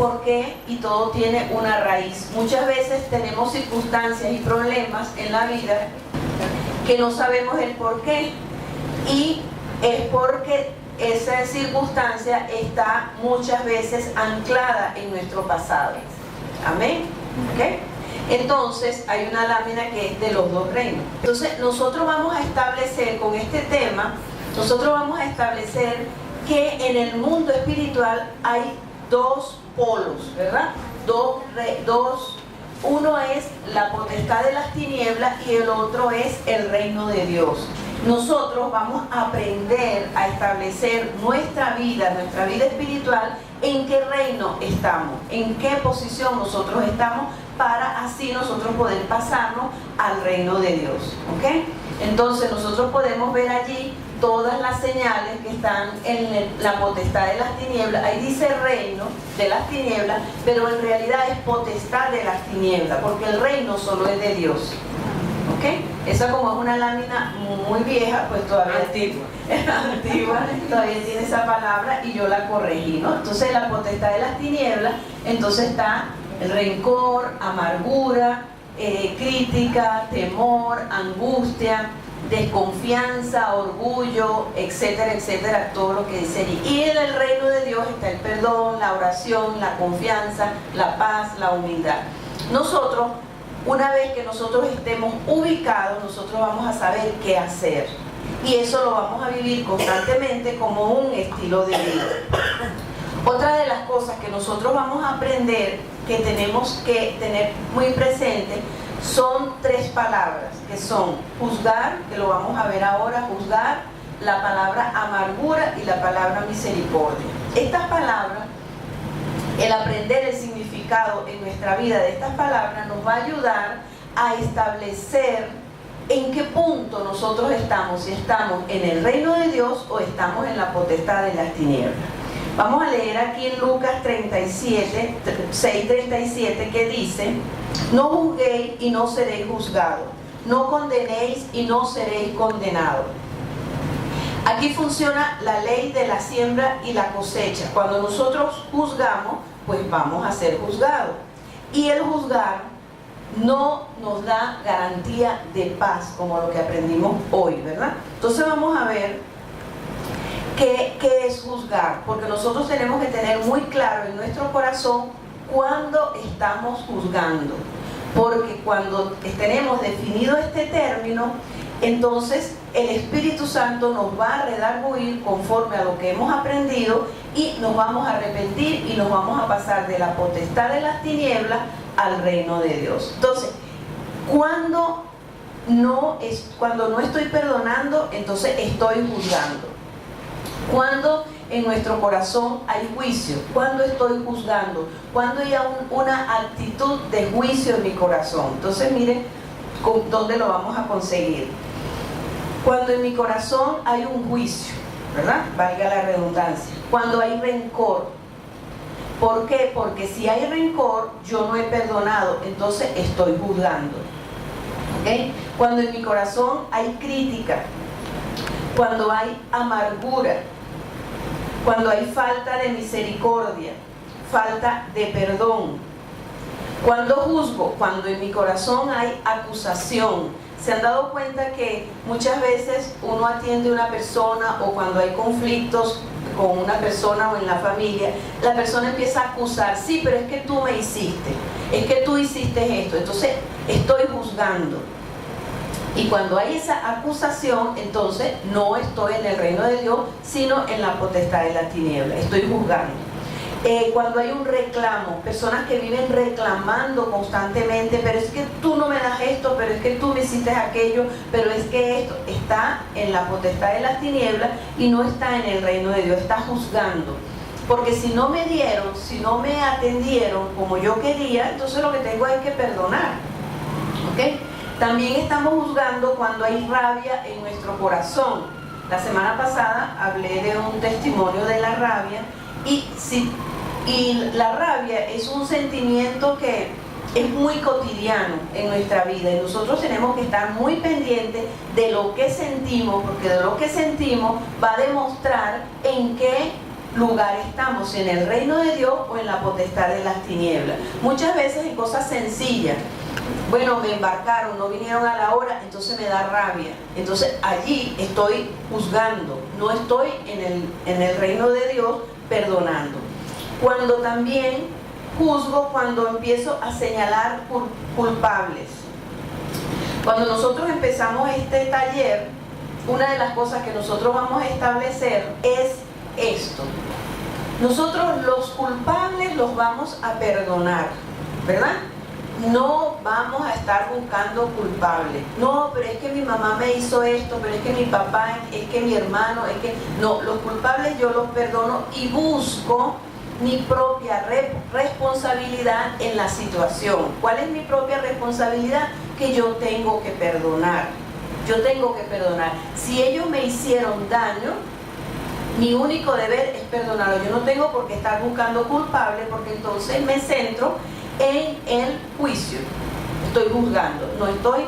porqué y todo tiene una raíz. Muchas veces tenemos circunstancias y problemas en la vida que no sabemos el porqué, y es porque esa circunstancia está muchas veces anclada en nuestro pasado. Amén. ¿Okay? Entonces hay una lámina que es de los dos reinos. Entonces nosotros vamos a establecer con este tema, nosotros vamos a establecer que en el mundo espiritual hay dos polos, ¿verdad? Uno es la potestad de las tinieblas y el otro es el reino de Dios. Nosotros vamos a aprender a establecer nuestra vida espiritual, en qué reino estamos, en qué posición nosotros estamos, para así nosotros poder pasarnos al reino de Dios. ¿Ok? Entonces nosotros podemos ver allí todas las señales que están en la potestad de las tinieblas. Ahí dice reino de las tinieblas, pero en realidad es potestad de las tinieblas, porque el reino solo es de Dios. ¿Ok? Esa, como es una lámina muy vieja, pues todavía antigua, todavía tiene esa palabra y yo la corregí, ¿no? Entonces la potestad de las tinieblas, entonces está el rencor, amargura, crítica, temor, angustia, desconfianza, orgullo, etcétera, etcétera, todo lo que dice allí. Y en el reino de Dios está el perdón, la oración, la confianza, la paz, la humildad. Nosotros, una vez que nosotros estemos ubicados, nosotros vamos a saber qué hacer. Y eso lo vamos a vivir constantemente como un estilo de vida. Otra de las cosas que nosotros vamos a aprender, que tenemos que tener muy presente, son tres palabras, que son juzgar, que lo vamos a ver ahora, juzgar, la palabra amargura y la palabra misericordia. Estas palabras, el aprender el significado en nuestra vida de estas palabras nos va a ayudar a establecer en qué punto nosotros estamos, si estamos en el reino de Dios o estamos en la potestad de las tinieblas. Vamos a leer aquí en Lucas 6:37, que dice: no juzguéis y no seréis juzgados, no condenéis y no seréis condenados. Aquí funciona la ley de la siembra y la cosecha. Cuando nosotros juzgamos, pues vamos a ser juzgados. Y el juzgar no nos da garantía de paz, como lo que aprendimos hoy, ¿verdad? Entonces vamos a ver qué es juzgar, porque nosotros tenemos que tener muy claro en nuestro corazón cuándo estamos juzgando, porque cuando tenemos definido este término, entonces el Espíritu Santo nos va a redarguir conforme a lo que hemos aprendido y nos vamos a arrepentir y nos vamos a pasar de la potestad de las tinieblas al reino de Dios. Entonces, cuando no estoy perdonando, entonces estoy juzgando. Cuando en nuestro corazón hay juicio, cuando estoy juzgando, cuando hay una actitud de juicio en mi corazón. Entonces miren dónde lo vamos a conseguir. Cuando en mi corazón hay un juicio, ¿verdad? Valga la redundancia. Cuando hay rencor. ¿Por qué? Porque si hay rencor, yo no he perdonado, entonces estoy juzgando. ¿Okay? Cuando en mi corazón hay crítica, cuando hay amargura, cuando hay falta de misericordia, falta de perdón. Cuando juzgo, cuando en mi corazón hay acusación. ¿Se han dado cuenta que muchas veces uno atiende a una persona, o cuando hay conflictos con una persona o en la familia, la persona empieza a acusar? Sí, pero es que tú me hiciste, es que tú hiciste esto, entonces estoy juzgando. Y cuando hay esa acusación, entonces no estoy en el reino de Dios, sino en la potestad de la tiniebla, estoy juzgando. Cuando hay un reclamo, personas que viven reclamando constantemente, pero es que tú no me das esto, pero es que tú me hiciste aquello, pero es que esto está en la potestad de las tinieblas y no está en el reino de Dios, está juzgando. Porque si no me dieron, si no me atendieron como yo quería, entonces lo que tengo es que perdonar. ¿Ok? También estamos juzgando cuando hay rabia en nuestro corazón. La semana pasada hablé de un testimonio de la rabia, y la rabia es un sentimiento que es muy cotidiano en nuestra vida, y nosotros tenemos que estar muy pendientes de lo que sentimos, porque de lo que sentimos va a demostrar en qué lugar estamos, si en el reino de Dios o en la potestad de las tinieblas. Muchas veces en cosas sencillas, bueno, me embarcaron, no vinieron a la hora, entonces me da rabia. Entonces allí estoy juzgando, no estoy en el reino de Dios perdonando. Cuando también juzgo, cuando empiezo a señalar culpables. Cuando nosotros empezamos este taller, una de las cosas que nosotros vamos a establecer es esto. Nosotros los culpables los vamos a perdonar, ¿verdad? No vamos a estar buscando culpables. No, pero es que mi mamá me hizo esto, pero es que mi papá, es que mi hermano, es que... No, los culpables yo los perdono y busco mi propia responsabilidad en la situación. ¿Cuál es mi propia responsabilidad? Que yo tengo que perdonar. Yo tengo que perdonar. Si ellos me hicieron daño, mi único deber es perdonarlo. Yo no tengo por qué estar buscando culpables, porque entonces me centro en el juicio. Estoy juzgando, no estoy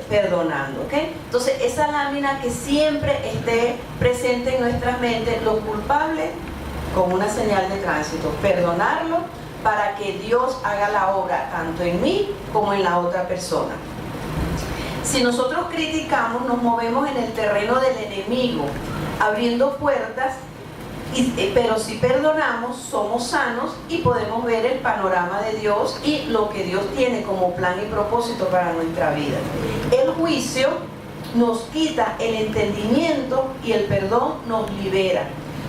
perdonando, ¿ok? Entonces esa lámina que siempre esté presente en nuestras mentes, los culpables con una señal de tránsito, perdonarlo para que Dios haga la obra tanto en mí como en la otra persona. Si nosotros criticamos, nos movemos en el terreno del enemigo, abriendo puertas, pero si perdonamos, somos sanos y podemos ver el panorama de Dios y lo que Dios tiene como plan y propósito para nuestra vida. El juicio nos quita el entendimiento y el perdón nos libera.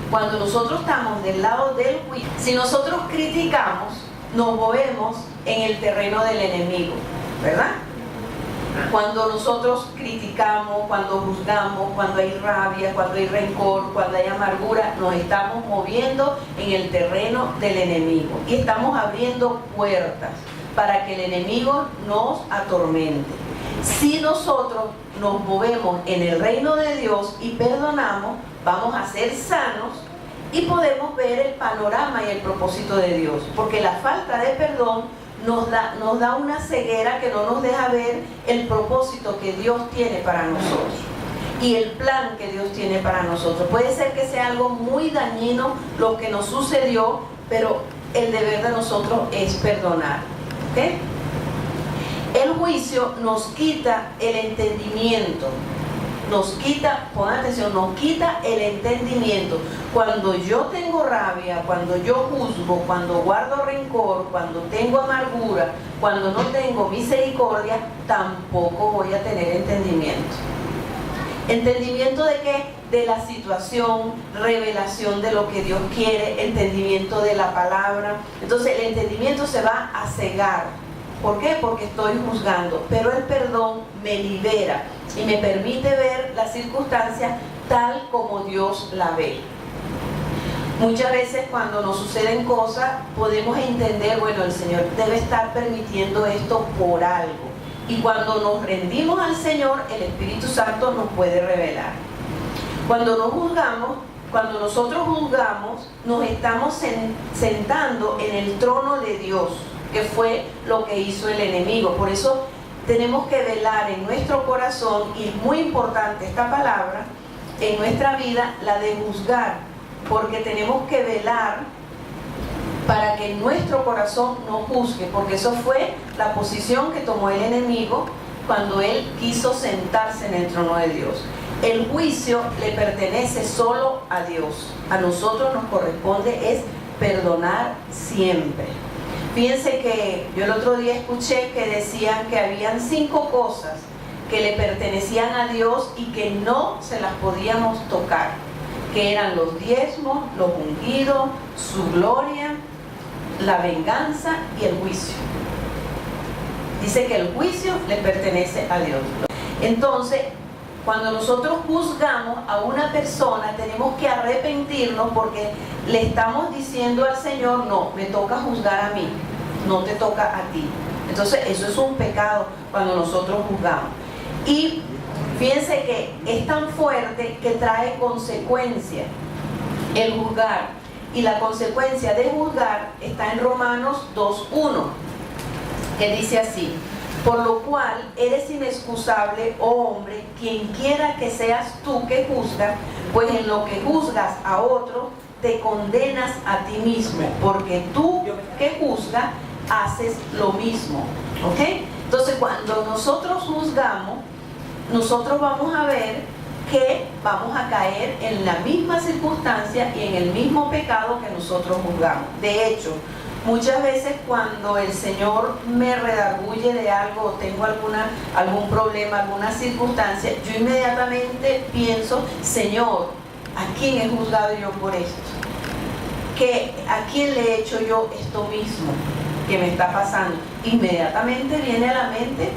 Cuando nosotros estamos del lado del juicio, si nosotros criticamos, nos movemos en el terreno del enemigo, ¿verdad? Cuando nosotros criticamos, cuando juzgamos, cuando hay rabia, cuando hay rencor, cuando hay amargura, nos estamos moviendo en el terreno del enemigo y estamos abriendo puertas para que el enemigo nos atormente. Si nosotros nos movemos en el reino de Dios y perdonamos, vamos a ser sanos y podemos ver el panorama y el propósito de Dios, porque la falta de perdón nos da una ceguera que no nos deja ver el propósito que Dios tiene para nosotros y el plan que Dios tiene para nosotros. Puede ser que sea algo muy dañino lo que nos sucedió, pero el deber de nosotros es perdonar, ¿ok? El juicio nos quita el entendimiento, nos quita, pongan atención, nos quita el entendimiento. Cuando yo tengo rabia, cuando yo juzgo, cuando guardo rencor, cuando tengo amargura, cuando no tengo misericordia, tampoco voy a tener entendimiento. ¿Entendimiento de qué? De la situación, revelación de lo que Dios quiere, entendimiento de la palabra. Entonces el entendimiento se va a cegar. ¿Por qué? Porque estoy juzgando, pero el perdón me libera y me permite ver la circunstancia tal como Dios la ve. Muchas veces cuando nos suceden cosas podemos entender, bueno, el Señor debe estar permitiendo esto por algo. Y cuando nos rendimos al Señor, el Espíritu Santo nos puede revelar. Cuando nosotros juzgamos, nos estamos sentando en el trono de Dios, que fue lo que hizo el enemigo. Por eso tenemos que velar en nuestro corazón, y es muy importante esta palabra en nuestra vida, la de juzgar, porque tenemos que velar para que nuestro corazón no juzgue, porque eso fue la posición que tomó el enemigo cuando él quiso sentarse en el trono de Dios. El juicio le pertenece solo a Dios. A nosotros nos corresponde es perdonar siempre. Fíjense que yo el otro día escuché que decían que habían 5 cosas que le pertenecían a Dios y que no se las podíamos tocar, que eran los diezmos, los ungidos, su gloria, la venganza y el juicio. Dice que el juicio le pertenece a Dios. Entonces, cuando nosotros juzgamos a una persona, tenemos que arrepentirnos, porque le estamos diciendo al Señor: no, me toca juzgar a mí, no te toca a ti. Entonces eso es un pecado cuando nosotros juzgamos. Y fíjense que es tan fuerte que trae consecuencias el juzgar. Y la consecuencia de juzgar está en Romanos 2:1, que dice así: por lo cual eres inexcusable, oh hombre, quien quiera que seas tú que juzgas, pues en lo que juzgas a otro, te condenas a ti mismo, porque tú que juzgas haces lo mismo, ¿ok? Entonces cuando nosotros juzgamos, nosotros vamos a ver que vamos a caer en la misma circunstancia y en el mismo pecado que nosotros juzgamos. De hecho, muchas veces cuando el Señor me redarguye de algo o tengo algún problema, alguna circunstancia, yo inmediatamente pienso, Señor, ¿a quién he juzgado yo por esto? ¿A quién le he hecho yo esto mismo que me está pasando? Inmediatamente viene a la mente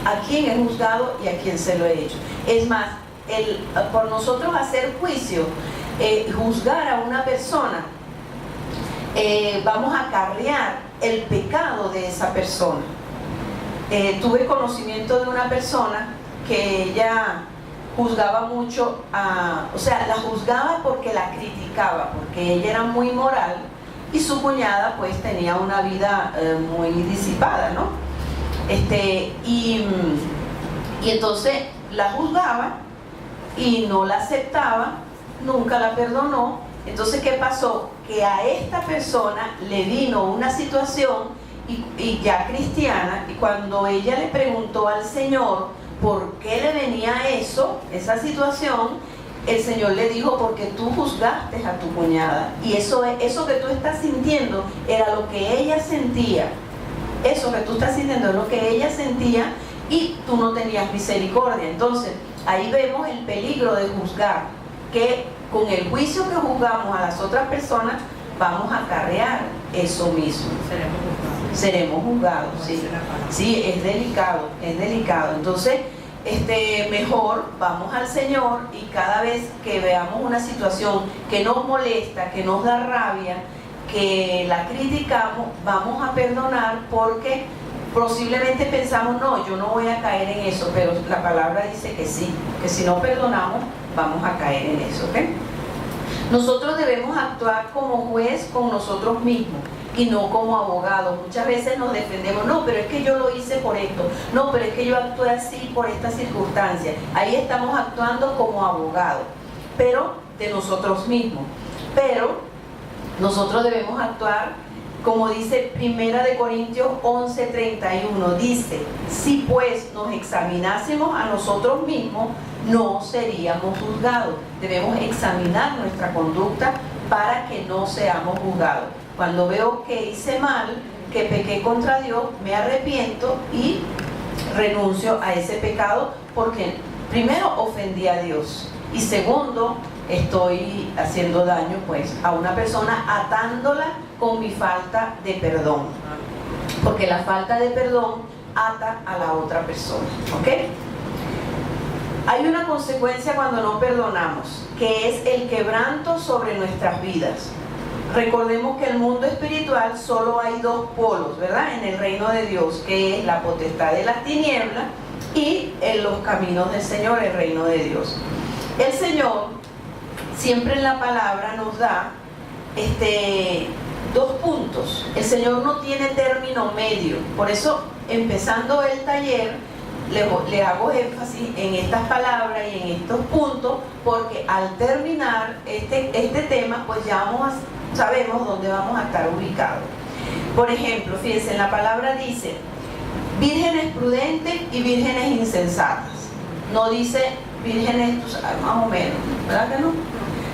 a quién he juzgado y a quién se lo he hecho. Es más, por nosotros hacer juicio, juzgar a una persona, vamos a acarrear el pecado de esa persona. Tuve conocimiento de una persona que ella juzgaba mucho, la juzgaba porque la criticaba, porque ella era muy moral y su cuñada pues tenía una vida muy disipada, ¿no? Y entonces la juzgaba y no la aceptaba, nunca la perdonó. Entonces, ¿qué pasó? Que a esta persona le vino una situación y ya cristiana, y cuando ella le preguntó al Señor por qué le venía esa situación, el Señor le dijo, porque tú juzgaste a tu cuñada, y eso que tú estás sintiendo era lo que ella sentía. Eso que tú estás sintiendo es lo que ella sentía y tú no tenías misericordia. Entonces, ahí vemos el peligro de juzgar, que con el juicio que juzgamos a las otras personas, vamos a acarrear eso mismo. Seremos juzgados, sí. Sí, es delicado. Entonces, mejor vamos al Señor y cada vez que veamos una situación que nos molesta, que nos da rabia, que la criticamos, vamos a perdonar, porque posiblemente pensamos, no, yo no voy a caer en eso, pero la palabra dice que sí, que si no perdonamos, vamos a caer en eso, ¿ok? Nosotros debemos actuar como juez con nosotros mismos y no como abogados. Muchas veces nos defendemos, no, pero es que yo lo hice por esto, no, pero es que yo actué así por esta circunstancia. Ahí estamos actuando como abogados, pero de nosotros mismos. Pero nosotros debemos actuar como dice 1 Corintios 11:31, dice, si pues nos examinásemos a nosotros mismos, no seríamos juzgados. Debemos examinar nuestra conducta para que no seamos juzgados. Cuando veo que hice mal, que pequé contra Dios, me arrepiento y renuncio a ese pecado, porque primero ofendí a Dios y segundo, estoy haciendo daño pues a una persona, atándola con mi falta de perdón, porque la falta de perdón ata a la otra persona, ¿ok? Hay una consecuencia cuando no perdonamos, que es el quebranto sobre nuestras vidas. Recordemos que en el mundo espiritual solo hay dos polos, ¿verdad? En el reino de Dios, que es la potestad de las tinieblas, y en los caminos del Señor, el reino de Dios. El Señor siempre en la palabra nos da dos puntos. El Señor no tiene término medio. Por eso, empezando el taller, le hago énfasis en estas palabras y en estos puntos, porque al terminar este tema, pues ya sabemos dónde vamos a estar ubicados. Por ejemplo, fíjense, en la palabra dice vírgenes prudentes y vírgenes insensatas. No dice vírgenes, más o menos, ¿verdad que no?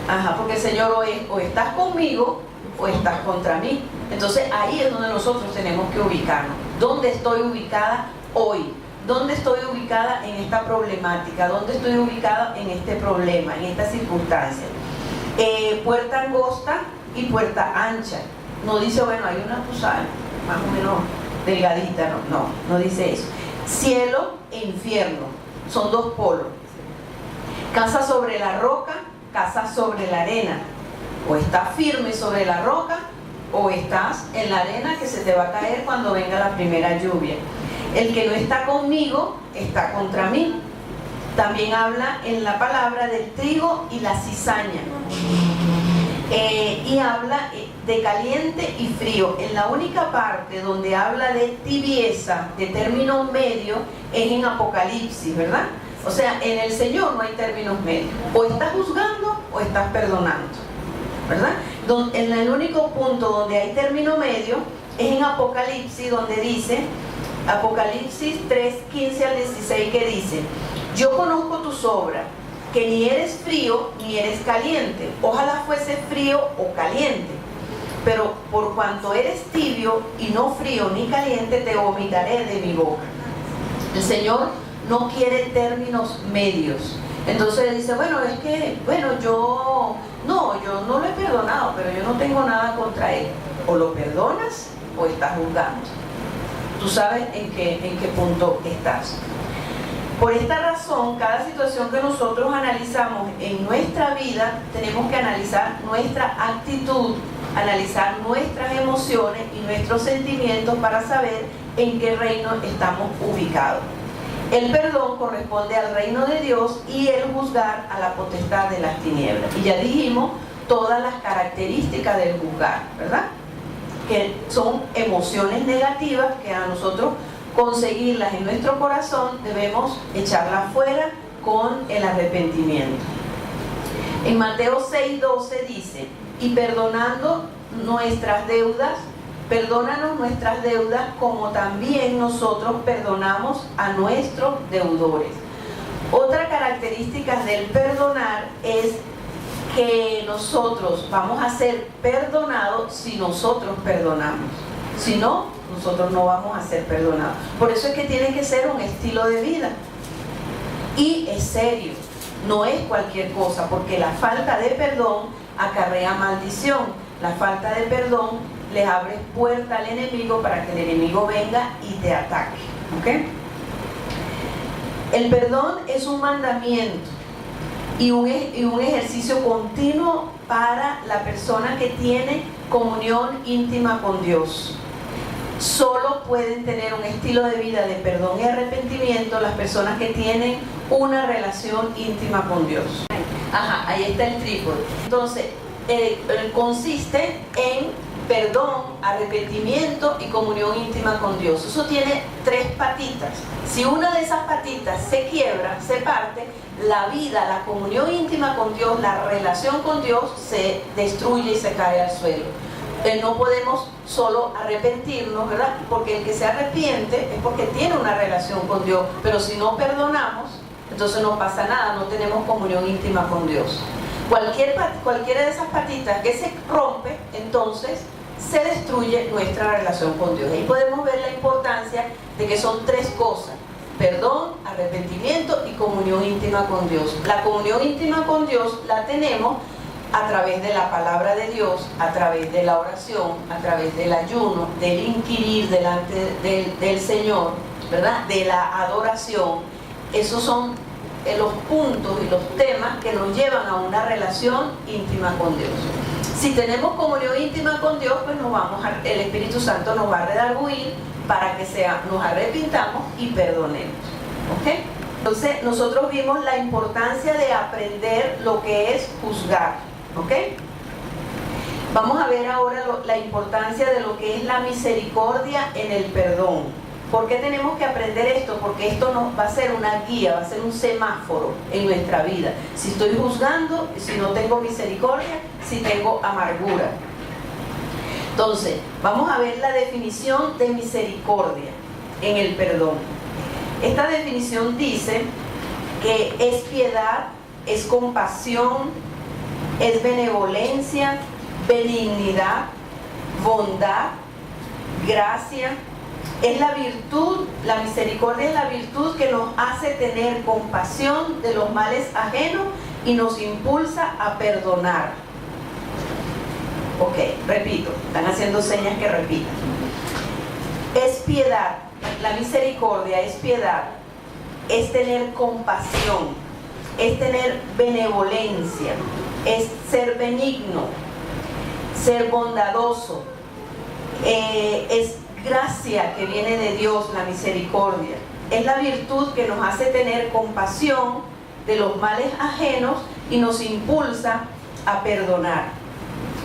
Ajá, porque el Señor o estás conmigo o estás contra mí. Entonces ahí es donde nosotros tenemos que ubicarnos. ¿Dónde estoy ubicada hoy? ¿Dónde estoy ubicada en esta problemática? ¿Dónde estoy ubicada en este problema, en esta circunstancia? Puerta angosta y puerta ancha. No dice, bueno, hay una, tú sabes, más o menos delgadita, no dice eso. Cielo e infierno, son dos polos. Casa sobre la roca, casa sobre la arena. O estás firme sobre la roca, o estás en la arena que se te va a caer cuando venga la primera lluvia. El que no está conmigo, está contra mí. También habla en la palabra del trigo y la cizaña. Y habla de caliente y frío. En la única parte donde habla de tibieza, de término medio, es en Apocalipsis, ¿verdad? O sea, en el Señor no hay términos medios. O estás juzgando o estás perdonando, ¿verdad? En el único punto donde hay término medio es en Apocalipsis, donde dice, Apocalipsis 3, 15 al 16, que dice: yo conozco tus obras, que ni eres frío ni eres caliente. Ojalá fuese frío o caliente. Pero por cuanto eres tibio y no frío ni caliente, te vomitaré de mi boca. El Señor no quiere términos medios. Entonces dice, yo no lo he perdonado, pero yo no tengo nada contra él. O lo perdonas o estás juzgando. Tú sabes en qué punto estás. Por esta razón, cada situación que nosotros analizamos en nuestra vida, tenemos que analizar nuestra actitud, analizar nuestras emociones y nuestros sentimientos para saber en qué reino estamos ubicados. El perdón corresponde al reino de Dios y el juzgar a la potestad de las tinieblas. Y ya dijimos todas las características del juzgar, ¿verdad? Que son emociones negativas que a nosotros conseguirlas en nuestro corazón debemos echarlas fuera con el arrepentimiento. En Mateo 6:12 dice: y perdonando nuestras deudas, perdónanos nuestras deudas como también nosotros perdonamos a nuestros deudores. Otra característica del perdonar es que nosotros vamos a ser perdonados si nosotros perdonamos. Si no, nosotros no vamos a ser perdonados. Por eso es que tiene que ser un estilo de vida. Y es serio, no es cualquier cosa, porque la falta de perdón acarrea maldición. La falta de perdón le abre puerta al enemigo para que el enemigo venga y te ataque. ¿Okay? El perdón es un mandamiento y un ejercicio continuo para la persona que tiene comunión íntima con Dios. Solo pueden tener un estilo de vida de perdón y arrepentimiento las personas que tienen una relación íntima con Dios. Ahí está el trípode. Entonces, consiste en perdón, arrepentimiento y comunión íntima con Dios. Eso tiene 3 patitas. Si una de esas patitas se quiebra, se parte, la vida, la comunión íntima con Dios, la relación con Dios se destruye y se cae al suelo. No podemos solo arrepentirnos, ¿verdad? Porque el que se arrepiente es porque tiene una relación con Dios, pero si no perdonamos, entonces no pasa nada, no tenemos comunión íntima con Dios. Cualquiera de esas patitas que se rompe, entonces se destruye nuestra relación con Dios. Ahí podemos ver la importancia de que son 3 cosas: perdón, arrepentimiento y comunión íntima con Dios. La comunión íntima con Dios la tenemos a través de la palabra de Dios, a través de la oración, a través del ayuno, del inquirir delante del Señor, ¿verdad? De la adoración. Esos son los puntos y los temas que nos llevan a una relación íntima con Dios. Si tenemos comunión íntima con Dios, pues el Espíritu Santo nos va a redarguir para que nos arrepintamos y perdonemos. ¿Ok? Entonces, nosotros vimos la importancia de aprender lo que es juzgar. ¿Ok? Vamos a ver ahora la importancia de lo que es la misericordia en el perdón. ¿Por qué tenemos que aprender esto? Porque esto nos va a ser una guía, va a ser un semáforo en nuestra vida. Si estoy juzgando, si no tengo misericordia, si tengo amargura. Entonces, vamos a ver la definición de misericordia en el perdón. Esta definición dice que es piedad, es compasión, es benevolencia, benignidad, bondad, gracia. Es la virtud, la misericordia es la virtud que nos hace tener compasión de los males ajenos y nos impulsa a perdonar. Ok, repito, están haciendo señas que repitan. Es piedad, la misericordia es piedad, es tener compasión, es tener benevolencia, es ser benigno, ser bondadoso, es gracia que viene de Dios, la misericordia. Es la virtud que nos hace tener compasión de los males ajenos y nos impulsa a perdonar.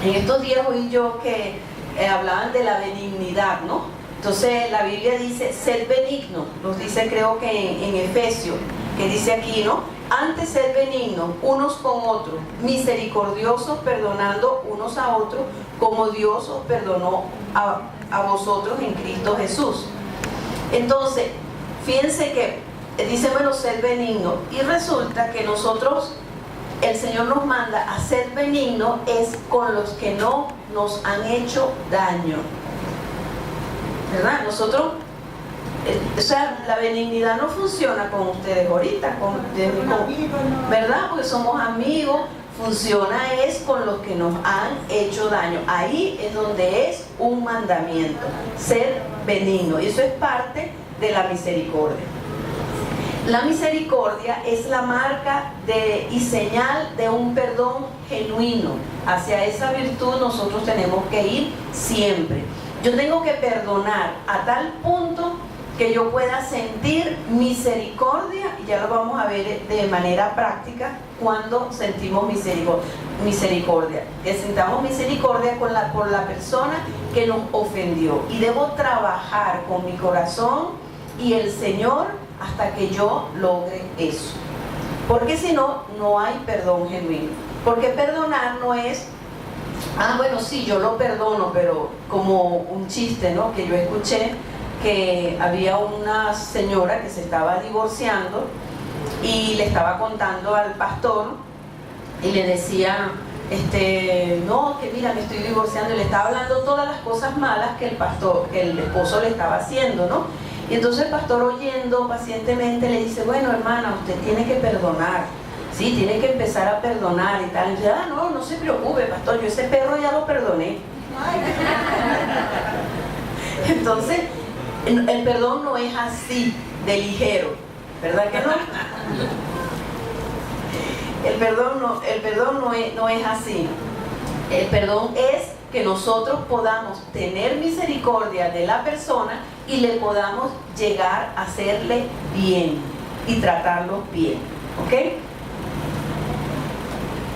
En estos días oí yo que hablaban de la benignidad, ¿no? Entonces la Biblia dice, sed benigno, nos dice creo que en Efesios, que dice aquí, ¿no? Antes sed benignos unos con otros, misericordiosos, perdonando unos a otros, como Dios os perdonó a vosotros en Cristo Jesús. Entonces, fíjense que dice, bueno, sed benigno, y resulta que nosotros, el Señor nos manda a ser benigno es con los que no nos han hecho daño, ¿verdad? Nosotros, o sea, la benignidad no funciona con ustedes ahorita, ¿verdad? Porque somos amigos. Funciona es con los que nos han hecho daño. Ahí es donde es un mandamiento, ser benigno, y eso es parte de la misericordia. La misericordia es la marca y señal de un perdón genuino. Hacia esa virtud nosotros tenemos que ir siempre. Yo tengo que perdonar a tal punto que yo pueda sentir misericordia, y ya lo vamos a ver de manera práctica cuando sentimos misericordia. Que sintamos misericordia por la persona que nos ofendió. Y debo trabajar con mi corazón y el Señor hasta que yo logre eso. Porque si no, no hay perdón genuino. Porque perdonar no es, bueno, sí, yo lo perdono, pero como un chiste, ¿no?, que yo escuché, que había una señora que se estaba divorciando y le estaba contando al pastor y le decía, no, que mira, me estoy divorciando, y le estaba hablando todas las cosas malas que el esposo le estaba haciendo, ¿no? Y entonces el pastor, oyendo pacientemente, le dice, bueno, hermana, usted tiene que perdonar, sí, tiene que empezar a perdonar y tal. Y dice, no se preocupe, pastor, yo ese perro ya lo perdoné. Entonces, el perdón no es así, de ligero, ¿verdad que no? El perdón no es así. El perdón es que nosotros podamos tener misericordia de la persona y le podamos llegar a hacerle bien y tratarlo bien, ¿ok?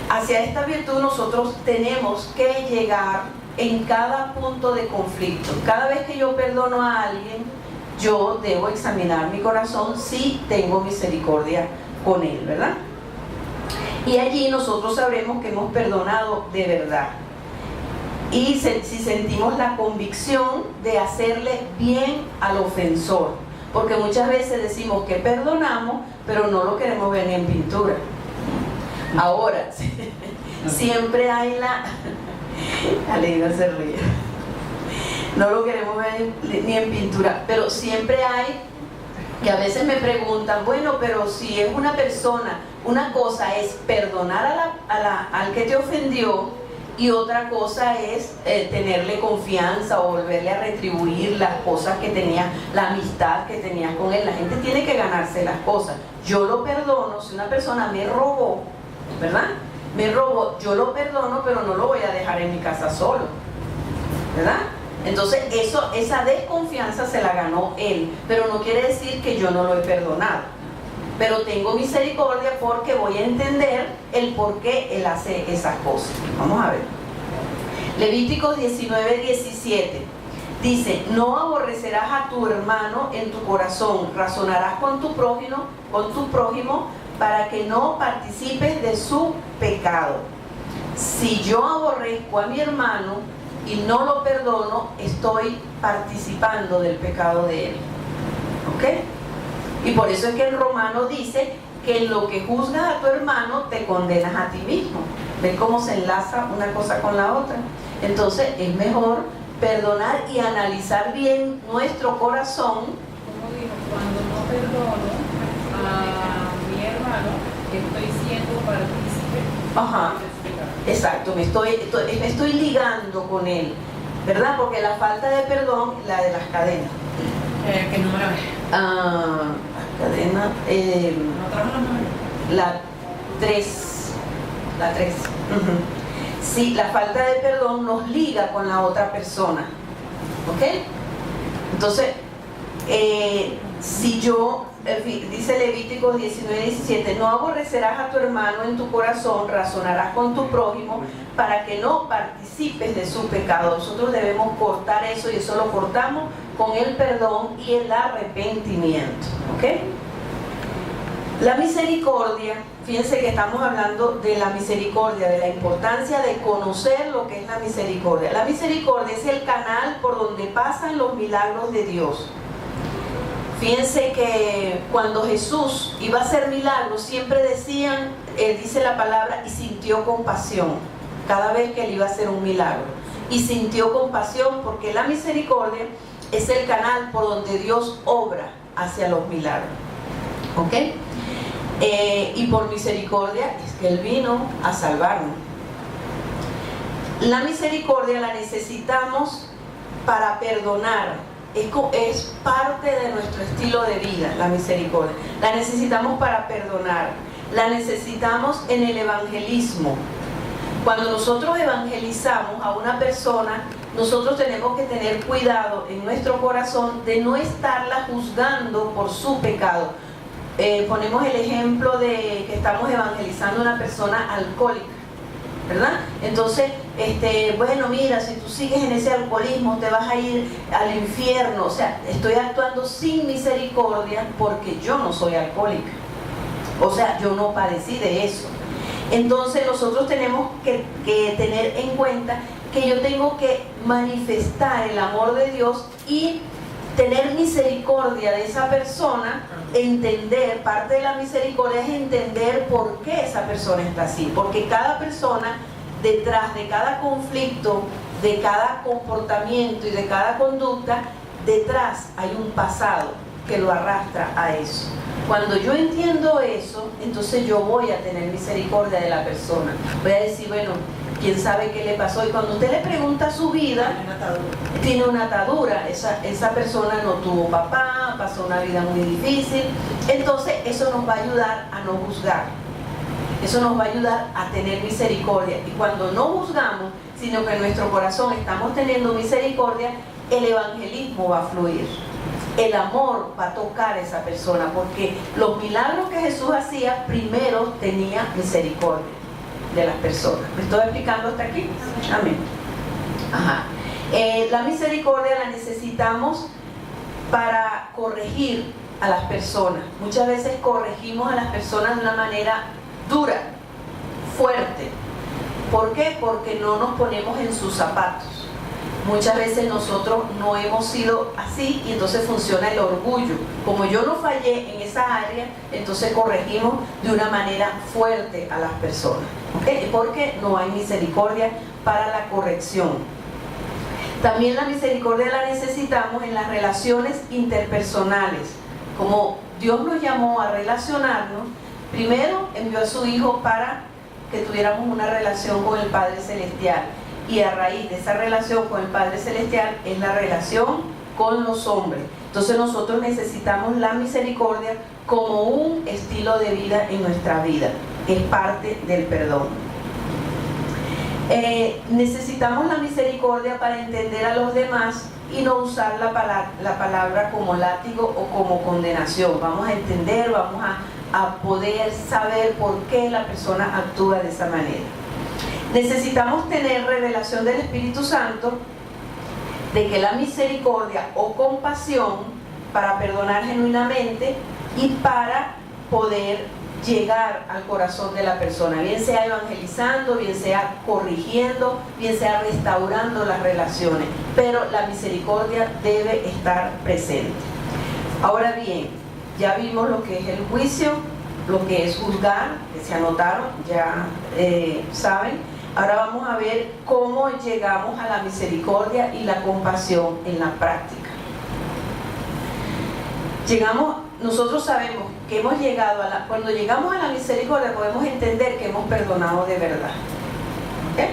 Hacia esta virtud nosotros tenemos que llegar en cada punto de conflicto. Cada vez que yo perdono a alguien, yo debo examinar mi corazón si tengo misericordia con él, ¿verdad? Y allí nosotros sabremos que hemos perdonado de verdad. Y si sentimos la convicción de hacerle bien al ofensor. Porque muchas veces decimos que perdonamos, pero no lo queremos ver ni en pintura. Ahora, siempre hay Aleida se ríe. No lo queremos ver ni en pintura, pero siempre hay, que a veces me preguntan, bueno, pero si es una persona, una cosa es perdonar al que te ofendió, y otra cosa es tenerle confianza o volverle a retribuir las cosas que tenías, la amistad que tenías con él. La gente tiene que ganarse las cosas. Yo lo perdono si una persona me robó, ¿verdad? Me robó, yo lo perdono, pero no lo voy a dejar en mi casa solo, ¿verdad? Entonces esa desconfianza se la ganó él, pero no quiere decir que yo no lo he perdonado. Pero tengo misericordia porque voy a entender el por qué él hace esas cosas. Vamos a ver. Levíticos 19:17 dice, no aborrecerás a tu hermano en tu corazón, razonarás con tu prójimo para que no participes de su pecado. Si yo aborrezco a mi hermano y no lo perdono, estoy participando del pecado de él. ¿Ok? Y por eso es que el Romano dice que en lo que juzgas a tu hermano te condenas a ti mismo. ¿Ven cómo se enlaza una cosa con la otra? Entonces es mejor perdonar y analizar bien nuestro corazón. Como dijo, cuando no perdono a mi hermano, estoy siendo partícipe. Ajá, exacto, me estoy ligando con él, ¿verdad? Porque la falta de perdón, la de las cadenas. ¿Qué número es? La cadena, ¿No trabaja la número? la 3. La 3. Sí, la falta de perdón nos liga con la otra persona. ¿Ok? Entonces, si yo, dice Levíticos 19:17, no aborrecerás a tu hermano en tu corazón, razonarás con tu prójimo para que no participes de su pecado. Nosotros debemos cortar eso, y eso lo cortamos con el perdón y el arrepentimiento. ¿Ok? La misericordia, fíjense que estamos hablando de la misericordia, de la importancia de conocer lo que es la misericordia. La misericordia es el canal por donde pasan los milagros de Dios. Fíjense que cuando Jesús iba a hacer milagros, siempre decían, dice la palabra, y sintió compasión cada vez que él iba a hacer un milagro. Y sintió compasión porque la misericordia es el canal por donde Dios obra hacia los milagros. ¿Ok? Y por misericordia es que Él vino a salvarnos. La misericordia la necesitamos para perdonar. Es parte de nuestro estilo de vida, la misericordia. La necesitamos para perdonar. La necesitamos en el evangelismo. Cuando nosotros evangelizamos a una persona, nosotros tenemos que tener cuidado en nuestro corazón de no estarla juzgando por su pecado. Ponemos el ejemplo de que estamos evangelizando a una persona alcohólica, ¿verdad? Entonces, bueno, mira, si tú sigues en ese alcoholismo te vas a ir al infierno. O sea, estoy actuando sin misericordia porque yo no soy alcohólica. O sea, yo no padecí de eso. Entonces nosotros tenemos que tener en cuenta que yo tengo que manifestar el amor de Dios y tener misericordia de esa persona, entender, parte de la misericordia es entender por qué esa persona está así, porque cada persona, detrás de cada conflicto, de cada comportamiento y de cada conducta, detrás hay un pasado que lo arrastra a eso. Cuando yo entiendo eso, entonces yo voy a tener misericordia de la persona. Voy a decir, bueno, quién sabe qué le pasó. Y cuando usted le pregunta su vida, tiene una atadura. Esa persona no tuvo papá, pasó una vida muy difícil. Entonces eso nos va a ayudar a no juzgar. Eso nos va a ayudar a tener misericordia. Y cuando no juzgamos, sino que en nuestro corazón estamos teniendo misericordia, el evangelismo va a fluir. El amor va a tocar a esa persona, porque los milagros que Jesús hacía, primero tenía misericordia de las personas. ¿Me estoy explicando hasta aquí? Amén. Ajá. La misericordia la necesitamos para corregir a las personas. Muchas veces corregimos a las personas de una manera dura, fuerte. ¿Por qué? Porque no nos ponemos en sus zapatos. Muchas veces nosotros no hemos sido así y entonces funciona el orgullo. Como yo no fallé en esa área, entonces corregimos de una manera fuerte a las personas. ¿Okay? Porque no hay misericordia para la corrección. También la misericordia la necesitamos en las relaciones interpersonales. Como Dios nos llamó a relacionarnos, primero envió a su Hijo para que tuviéramos una relación con el Padre Celestial. Y a raíz de esa relación con el Padre Celestial es la relación con los hombres. Entonces nosotros necesitamos la misericordia como un estilo de vida en nuestra vida. Es parte del perdón. Necesitamos la misericordia para entender a los demás y no usar la palabra como látigo o como condenación. Vamos a entender, vamos a poder saber por qué la persona actúa de esa manera. Necesitamos tener revelación del Espíritu Santo de que la misericordia o compasión para perdonar genuinamente y para poder llegar al corazón de la persona, bien sea evangelizando, bien sea corrigiendo, bien sea restaurando las relaciones, pero la misericordia debe estar presente. Ahora bien, ya vimos lo que es el juicio, lo que es juzgar, que se anotaron, ya saben. Ahora vamos a ver cómo llegamos a la misericordia y la compasión en la práctica. Nosotros sabemos que hemos llegado cuando llegamos a la misericordia podemos entender que hemos perdonado de verdad. ¿Okay?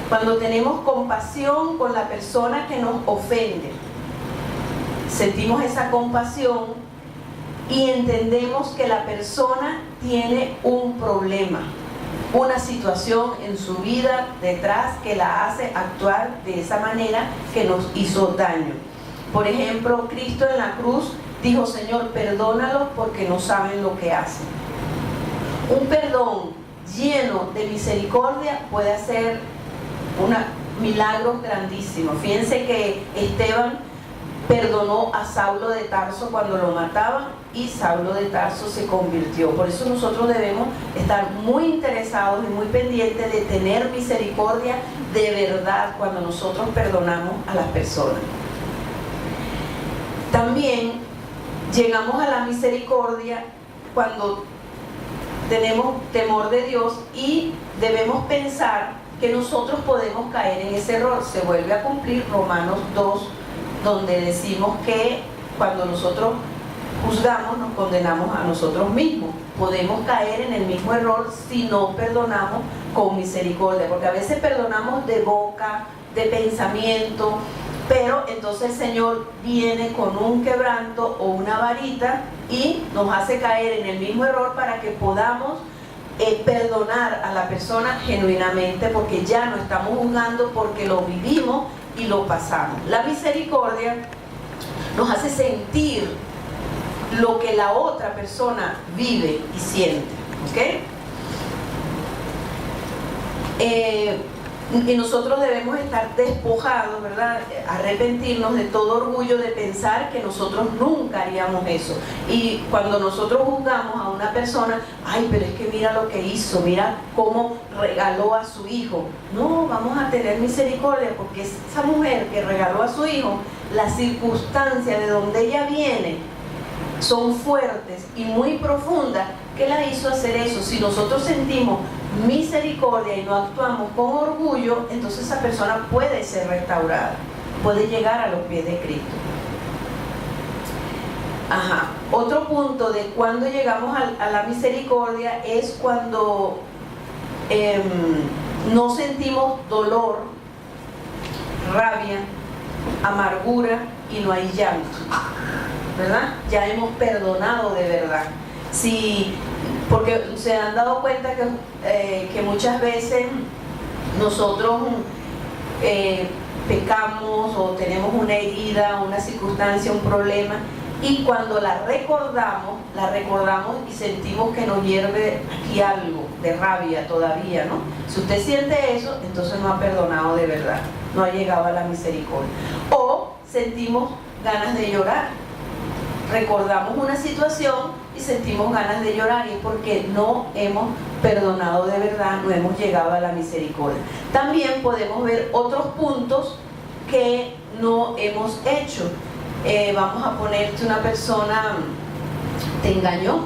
Cuando tenemos compasión con la persona que nos ofende, sentimos esa compasión y entendemos que la persona tiene un problema, una situación en su vida detrás que la hace actuar de esa manera que nos hizo daño. Por ejemplo, Cristo en la cruz dijo: Señor, perdónalos porque no saben lo que hacen. Un perdón lleno de misericordia puede hacer milagros grandísimos. Fíjense que Esteban, perdonó a Saulo de Tarso cuando lo mataban y Saulo de Tarso se convirtió. Por eso nosotros debemos estar muy interesados y muy pendientes de tener misericordia de verdad cuando nosotros perdonamos a las personas. También llegamos a la misericordia cuando tenemos temor de Dios y debemos pensar que nosotros podemos caer en ese error. Se vuelve a cumplir Romanos 2, donde decimos que cuando nosotros juzgamos nos condenamos a nosotros mismos. Podemos caer en el mismo error si no perdonamos con misericordia, porque a veces perdonamos de boca, de pensamiento, pero entonces el Señor viene con un quebranto o una varita y nos hace caer en el mismo error para que podamos perdonar a la persona genuinamente, porque ya no estamos juzgando, porque lo vivimos y lo pasamos. La misericordia nos hace sentir lo que la otra persona vive y siente, ¿ok? Y nosotros debemos estar despojados, ¿verdad? Arrepentirnos de todo orgullo de pensar que nosotros nunca haríamos eso. Y cuando nosotros juzgamos a una persona, ay, pero es que mira lo que hizo, mira cómo regaló a su hijo. No, vamos a tener misericordia, porque esa mujer que regaló a su hijo, las circunstancias de donde ella viene son fuertes y muy profundas, que la hizo hacer eso. Si nosotros sentimos misericordia y no actuamos con orgullo, entonces esa persona puede ser restaurada, puede llegar a los pies de Cristo. Otro punto de cuando llegamos a la misericordia es cuando no sentimos dolor, rabia, amargura y no hay llanto, ¿verdad? Ya hemos perdonado de verdad. Porque se han dado cuenta que muchas veces nosotros pecamos o tenemos una herida, una circunstancia, un problema, y cuando la recordamos y sentimos que nos hierve aquí algo de rabia todavía, ¿no? Si usted siente eso, entonces no ha perdonado de verdad, no ha llegado a la misericordia. O sentimos ganas de llorar, recordamos una situación y sentimos ganas de llorar, y es porque no hemos perdonado de verdad, no hemos llegado a la misericordia. También podemos ver otros puntos que no hemos hecho. Vamos a ponerte una persona te engañó,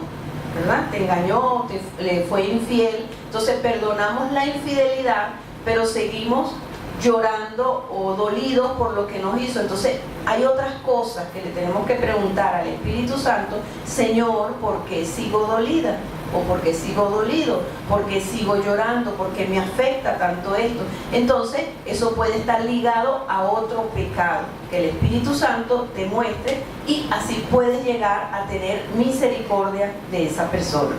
¿verdad? Te engañó, le fue infiel, entonces perdonamos la infidelidad, pero seguimos llorando o dolidos por lo que nos hizo. Entonces hay otras cosas que le tenemos que preguntar al Espíritu Santo: Señor, ¿por qué sigo dolida? ¿O por qué sigo dolido? ¿Por qué sigo llorando? ¿Por qué me afecta tanto esto? Entonces eso puede estar ligado a otro pecado que el Espíritu Santo te muestre, y así puedes llegar a tener misericordia de esa persona.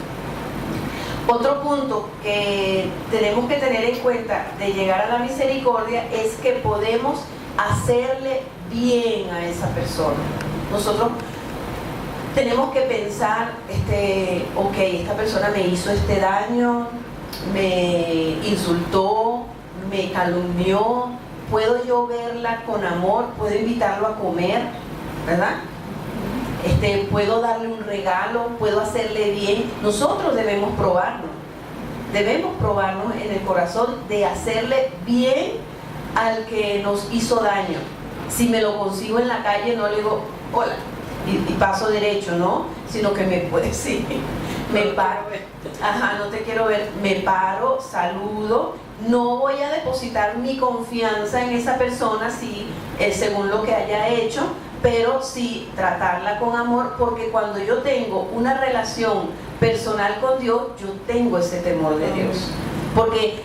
Otro punto que tenemos que tener en cuenta de llegar a la misericordia es que podemos hacerle bien a esa persona. Nosotros tenemos que pensar, ok, esta persona me hizo este daño, me insultó, me calumnió, puedo yo verla con amor, puedo invitarlo a comer, ¿verdad? Puedo darle un regalo, puedo hacerle bien. Nosotros debemos probarnos en el corazón de hacerle bien al que nos hizo daño. Si me lo consigo en la calle, no le digo hola y paso derecho, ¿no? Sino que me puede decir, me paro, no te quiero ver, me paro, saludo. No voy a depositar mi confianza en esa persona según lo que haya hecho, pero sí tratarla con amor, porque cuando yo tengo una relación personal con Dios, yo tengo ese temor de Dios, porque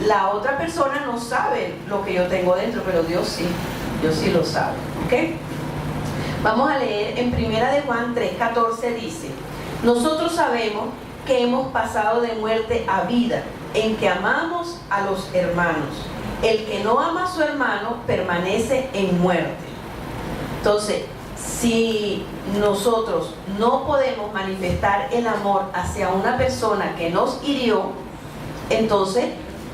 la otra persona no sabe lo que yo tengo dentro, pero Dios sí lo sabe, ¿ok? Vamos a leer en 1 de Juan 3:14, dice: nosotros sabemos que hemos pasado de muerte a vida, en que amamos a los hermanos. El que no ama a su hermano permanece en muerte. Entonces, si nosotros no podemos manifestar el amor hacia una persona que nos hirió, entonces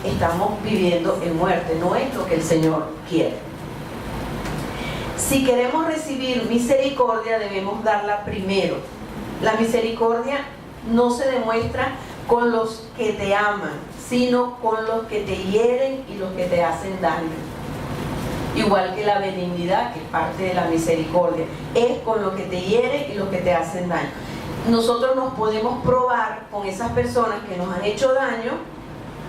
estamos viviendo en muerte. No es lo que el Señor quiere. Si queremos recibir misericordia, debemos darla primero. La misericordia no se demuestra con los que te aman, sino con los que te hieren y los que te hacen daño. Igual que la benignidad, que es parte de la misericordia, es con los que te hieren y los que te hacen daño. Nosotros nos podemos probar con esas personas que nos han hecho daño,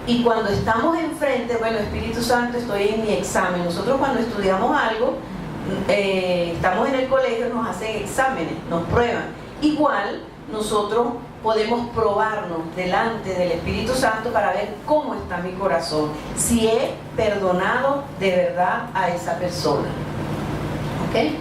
y cuando estamos enfrente, bueno, Espíritu Santo, estoy en mi examen. Nosotros cuando estudiamos algo, estamos en el colegio, nos hacen exámenes, nos prueban. Igual nosotros podemos probarnos delante del Espíritu Santo para ver cómo está mi corazón, si he perdonado de verdad a esa persona. ¿Ok?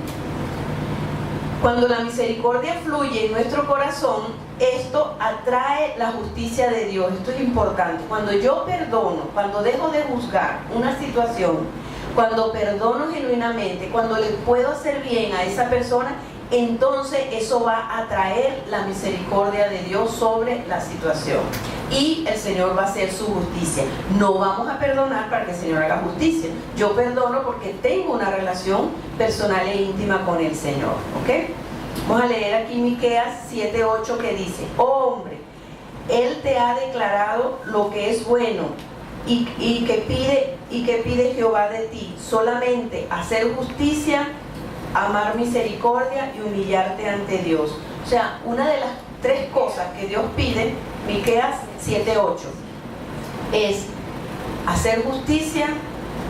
Cuando la misericordia fluye en nuestro corazón, esto atrae la justicia de Dios. Esto es importante. Cuando yo perdono, cuando dejo de juzgar una situación, cuando perdono genuinamente, cuando le puedo hacer bien a esa persona, entonces eso va a atraer la misericordia de Dios sobre la situación. Y el Señor va a hacer su justicia. No vamos a perdonar para que el Señor haga justicia. Yo perdono porque tengo una relación personal e íntima con el Señor. ¿Ok? Vamos a leer aquí Miqueas 7:8 que dice: oh hombre, Él te ha declarado lo que es bueno y que pide Jehová de ti, solamente hacer justicia, amar misericordia y humillarte ante Dios. O sea, una de las tres cosas que Dios pide, Miqueas 7:8, es hacer justicia,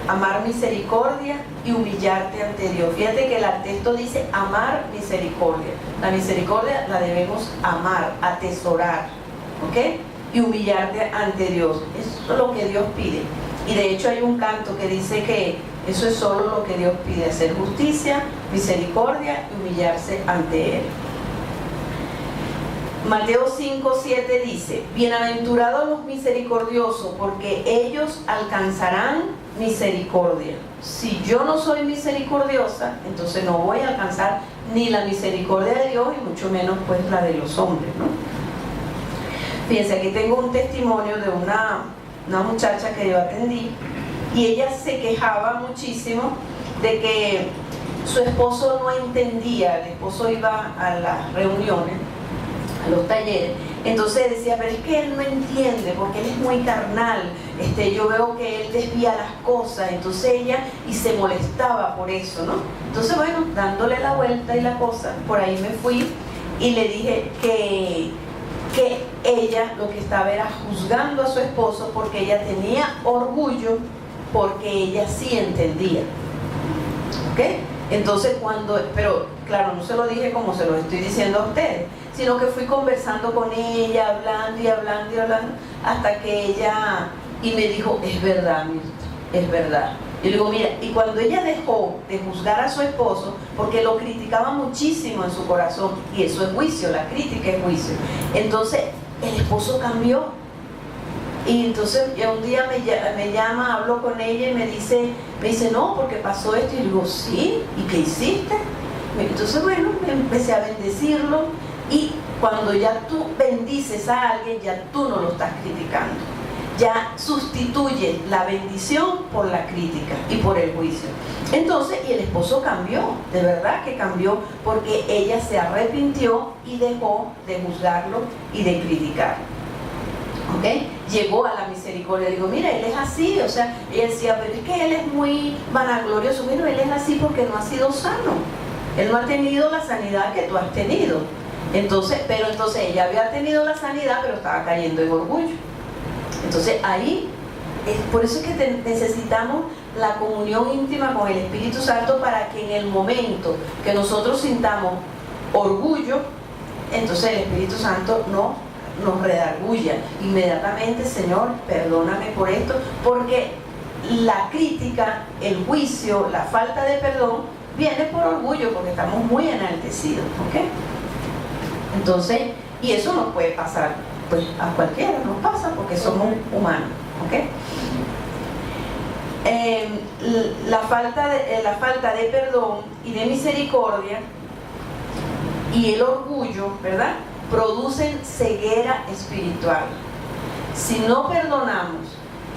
amar misericordia y humillarte ante Dios. Fíjate que el texto dice amar misericordia. La misericordia la debemos amar, atesorar, ¿ok? Y humillarte ante Dios. Eso es lo que Dios pide. Y de hecho hay un canto que dice que eso es solo lo que Dios pide: hacer justicia, misericordia y humillarse ante Él. Mateo 5:7 dice: bienaventurados los misericordiosos, porque ellos alcanzarán misericordia. Si yo no soy misericordiosa, entonces no voy a alcanzar ni la misericordia de Dios y mucho menos pues la de los hombres, ¿no? Fíjense, aquí tengo un testimonio de una muchacha que yo atendí, y ella se quejaba muchísimo de que su esposo no entendía. El esposo iba a las reuniones, a los talleres, entonces decía: pero es que él no entiende porque él es muy carnal, yo veo que él desvía las cosas. Entonces ella, y se molestaba por eso, ¿no? Entonces bueno, dándole la vuelta y la cosa, por ahí me fui y le dije que ella lo que estaba era juzgando a su esposo porque ella tenía orgullo, porque ella sí entendía. ¿Ok? Entonces pero claro, no se lo dije como se lo estoy diciendo a ustedes, sino que fui conversando con ella, hablando y hablando y hablando, hasta que ella, y me dijo: es verdad, Mirta, es verdad. Y le digo: mira, y cuando ella dejó de juzgar a su esposo, porque lo criticaba muchísimo en su corazón, y eso es juicio, la crítica es juicio, entonces el esposo cambió. Y entonces ya un día me llama, hablo con ella y me dice: no, porque pasó esto. Y le digo: sí, ¿y qué hiciste? Entonces bueno, empecé a bendecirlo, y cuando ya tú bendices a alguien, ya tú no lo estás criticando. Ya sustituye la bendición por la crítica y por el juicio. Entonces, y el esposo cambió, de verdad que cambió, porque ella se arrepintió y dejó de juzgarlo y de criticarlo. ¿Ok? Llegó a la misericordia. Digo: mira, él es así. O sea, ella decía: pero es que él es muy vanaglorioso. Bueno, él es así porque no ha sido sano. Él no ha tenido la sanidad que tú has tenido. Entonces ella había tenido la sanidad, pero estaba cayendo en orgullo. Entonces ahí, por eso es que necesitamos la comunión íntima con el Espíritu Santo, para que en el momento que nosotros sintamos orgullo, entonces el Espíritu Santo nos redarguya inmediatamente: Señor, perdóname por esto, porque la crítica, el juicio, la falta de perdón viene por orgullo, porque estamos muy enaltecidos, ¿ok? Entonces, y eso nos puede pasar pues a cualquiera, nos pasa porque somos humanos, ¿ok? La falta de perdón y de misericordia y el orgullo, ¿verdad?, producen ceguera espiritual. Si no perdonamos,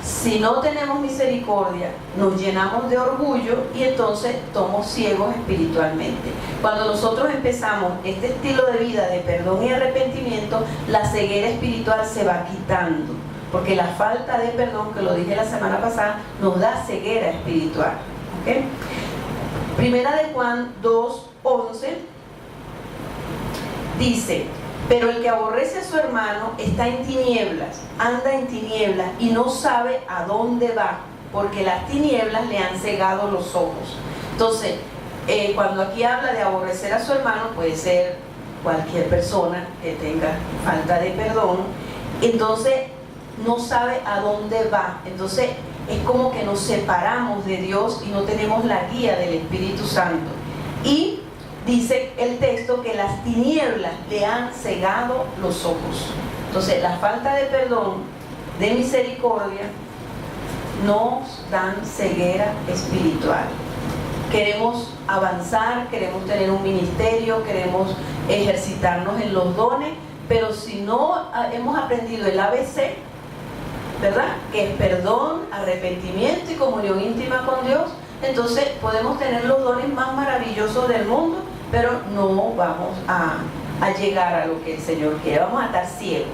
Si no tenemos misericordia, nos llenamos de orgullo y entonces somos ciegos espiritualmente. Cuando nosotros empezamos este estilo de vida de perdón y arrepentimiento, la ceguera espiritual se va quitando, porque la falta de perdón, que lo dije la semana pasada, nos da ceguera espiritual. ¿Okay? Primera de Juan 2:11 dice: pero el que aborrece a su hermano está en tinieblas, anda en tinieblas y no sabe a dónde va, porque las tinieblas le han cegado los ojos. Entonces, cuando aquí habla de aborrecer a su hermano, puede ser cualquier persona que tenga falta de perdón, entonces no sabe a dónde va. Entonces es como que nos separamos de Dios y no tenemos la guía del Espíritu Santo. Y dice el texto que las tinieblas le han cegado los ojos. Entonces la falta de perdón, de misericordia, nos dan ceguera espiritual. Queremos avanzar, queremos tener un ministerio, queremos ejercitarnos en los dones, pero si no hemos aprendido el ABC, ¿verdad?, que es perdón, arrepentimiento y comunión íntima con Dios, entonces podemos tener los dones más maravillosos del mundo, pero no vamos a llegar a lo que el Señor quiere, vamos a estar ciegos.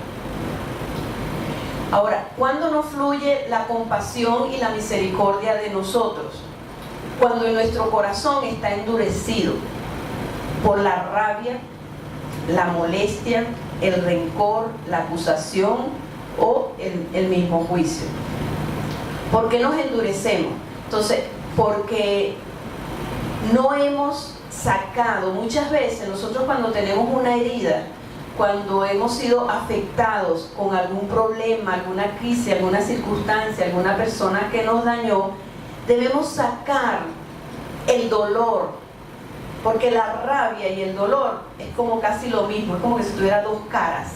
Ahora, ¿cuándo no fluye la compasión y la misericordia de nosotros? Cuando en nuestro corazón está endurecido por la rabia, la molestia, el rencor, la acusación o el mismo juicio. ¿Por qué nos endurecemos? Entonces, porque no hemos sacado, muchas veces nosotros cuando tenemos una herida, cuando hemos sido afectados con algún problema, alguna crisis, alguna circunstancia, alguna persona que nos dañó, debemos sacar el dolor, porque la rabia y el dolor es como casi lo mismo, es como que si tuviera dos caras,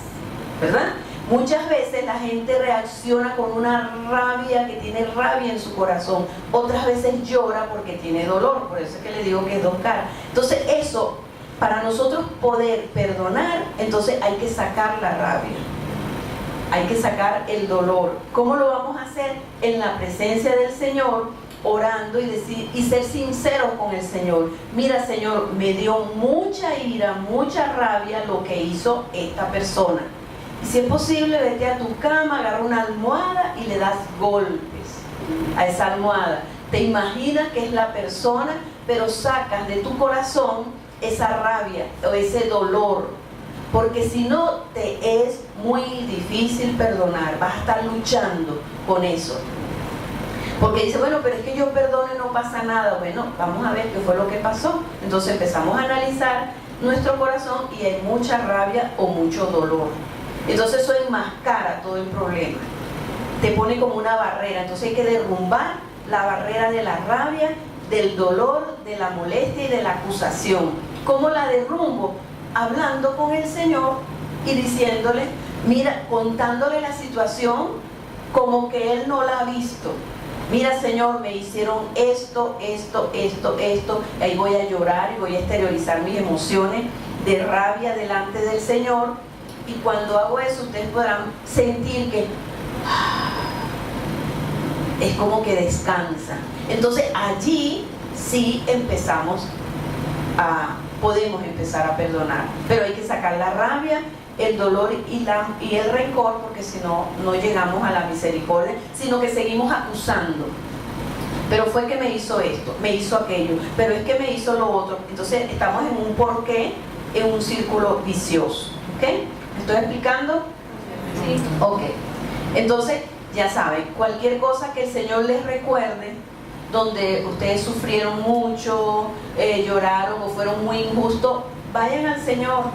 ¿verdad? Muchas veces la gente reacciona con una rabia, que tiene rabia en su corazón, otras veces llora porque tiene dolor, por eso es que le digo que es dos caras. Entonces eso, para nosotros poder perdonar, entonces hay que sacar la rabia, hay que sacar el dolor. ¿Cómo lo vamos a hacer? En la presencia del Señor, orando y decir y ser sinceros con el Señor. Mira, Señor, me dio mucha ira, mucha rabia lo que hizo esta persona. Y si es posible, vete a tu cama, agarra una almohada y le das golpes a esa almohada. Te imaginas que es la persona, pero sacas de tu corazón esa rabia o ese dolor, porque si no, te es muy difícil perdonar, vas a estar luchando con eso. Porque dice, bueno, pero es que yo perdono y no pasa nada. Bueno, vamos a ver qué fue lo que pasó. Entonces empezamos a analizar nuestro corazón y hay mucha rabia o mucho dolor. Entonces eso enmascara todo el problema, te pone como una barrera. Entonces hay que derrumbar la barrera de la rabia, del dolor, de la molestia y de la acusación. ¿Cómo la derrumbo? Hablando con el Señor y diciéndole, mira, contándole la situación como que Él no la ha visto. Mira, Señor, me hicieron esto, y ahí voy a llorar y voy a exteriorizar mis emociones de rabia delante del Señor. Y cuando hago eso, ustedes podrán sentir que es como que descansa. Entonces allí sí podemos empezar a perdonar. Pero hay que sacar la rabia, el dolor y el rencor, porque si no, no llegamos a la misericordia, sino que seguimos acusando. Pero fue que me hizo esto, me hizo aquello, pero es que me hizo lo otro. Entonces estamos en un porqué, en un círculo vicioso. ¿Ok? ¿Me estoy explicando? Sí. Ok. Entonces, ya saben, cualquier cosa que el Señor les recuerde, donde ustedes sufrieron mucho, lloraron o fueron muy injustos, vayan al Señor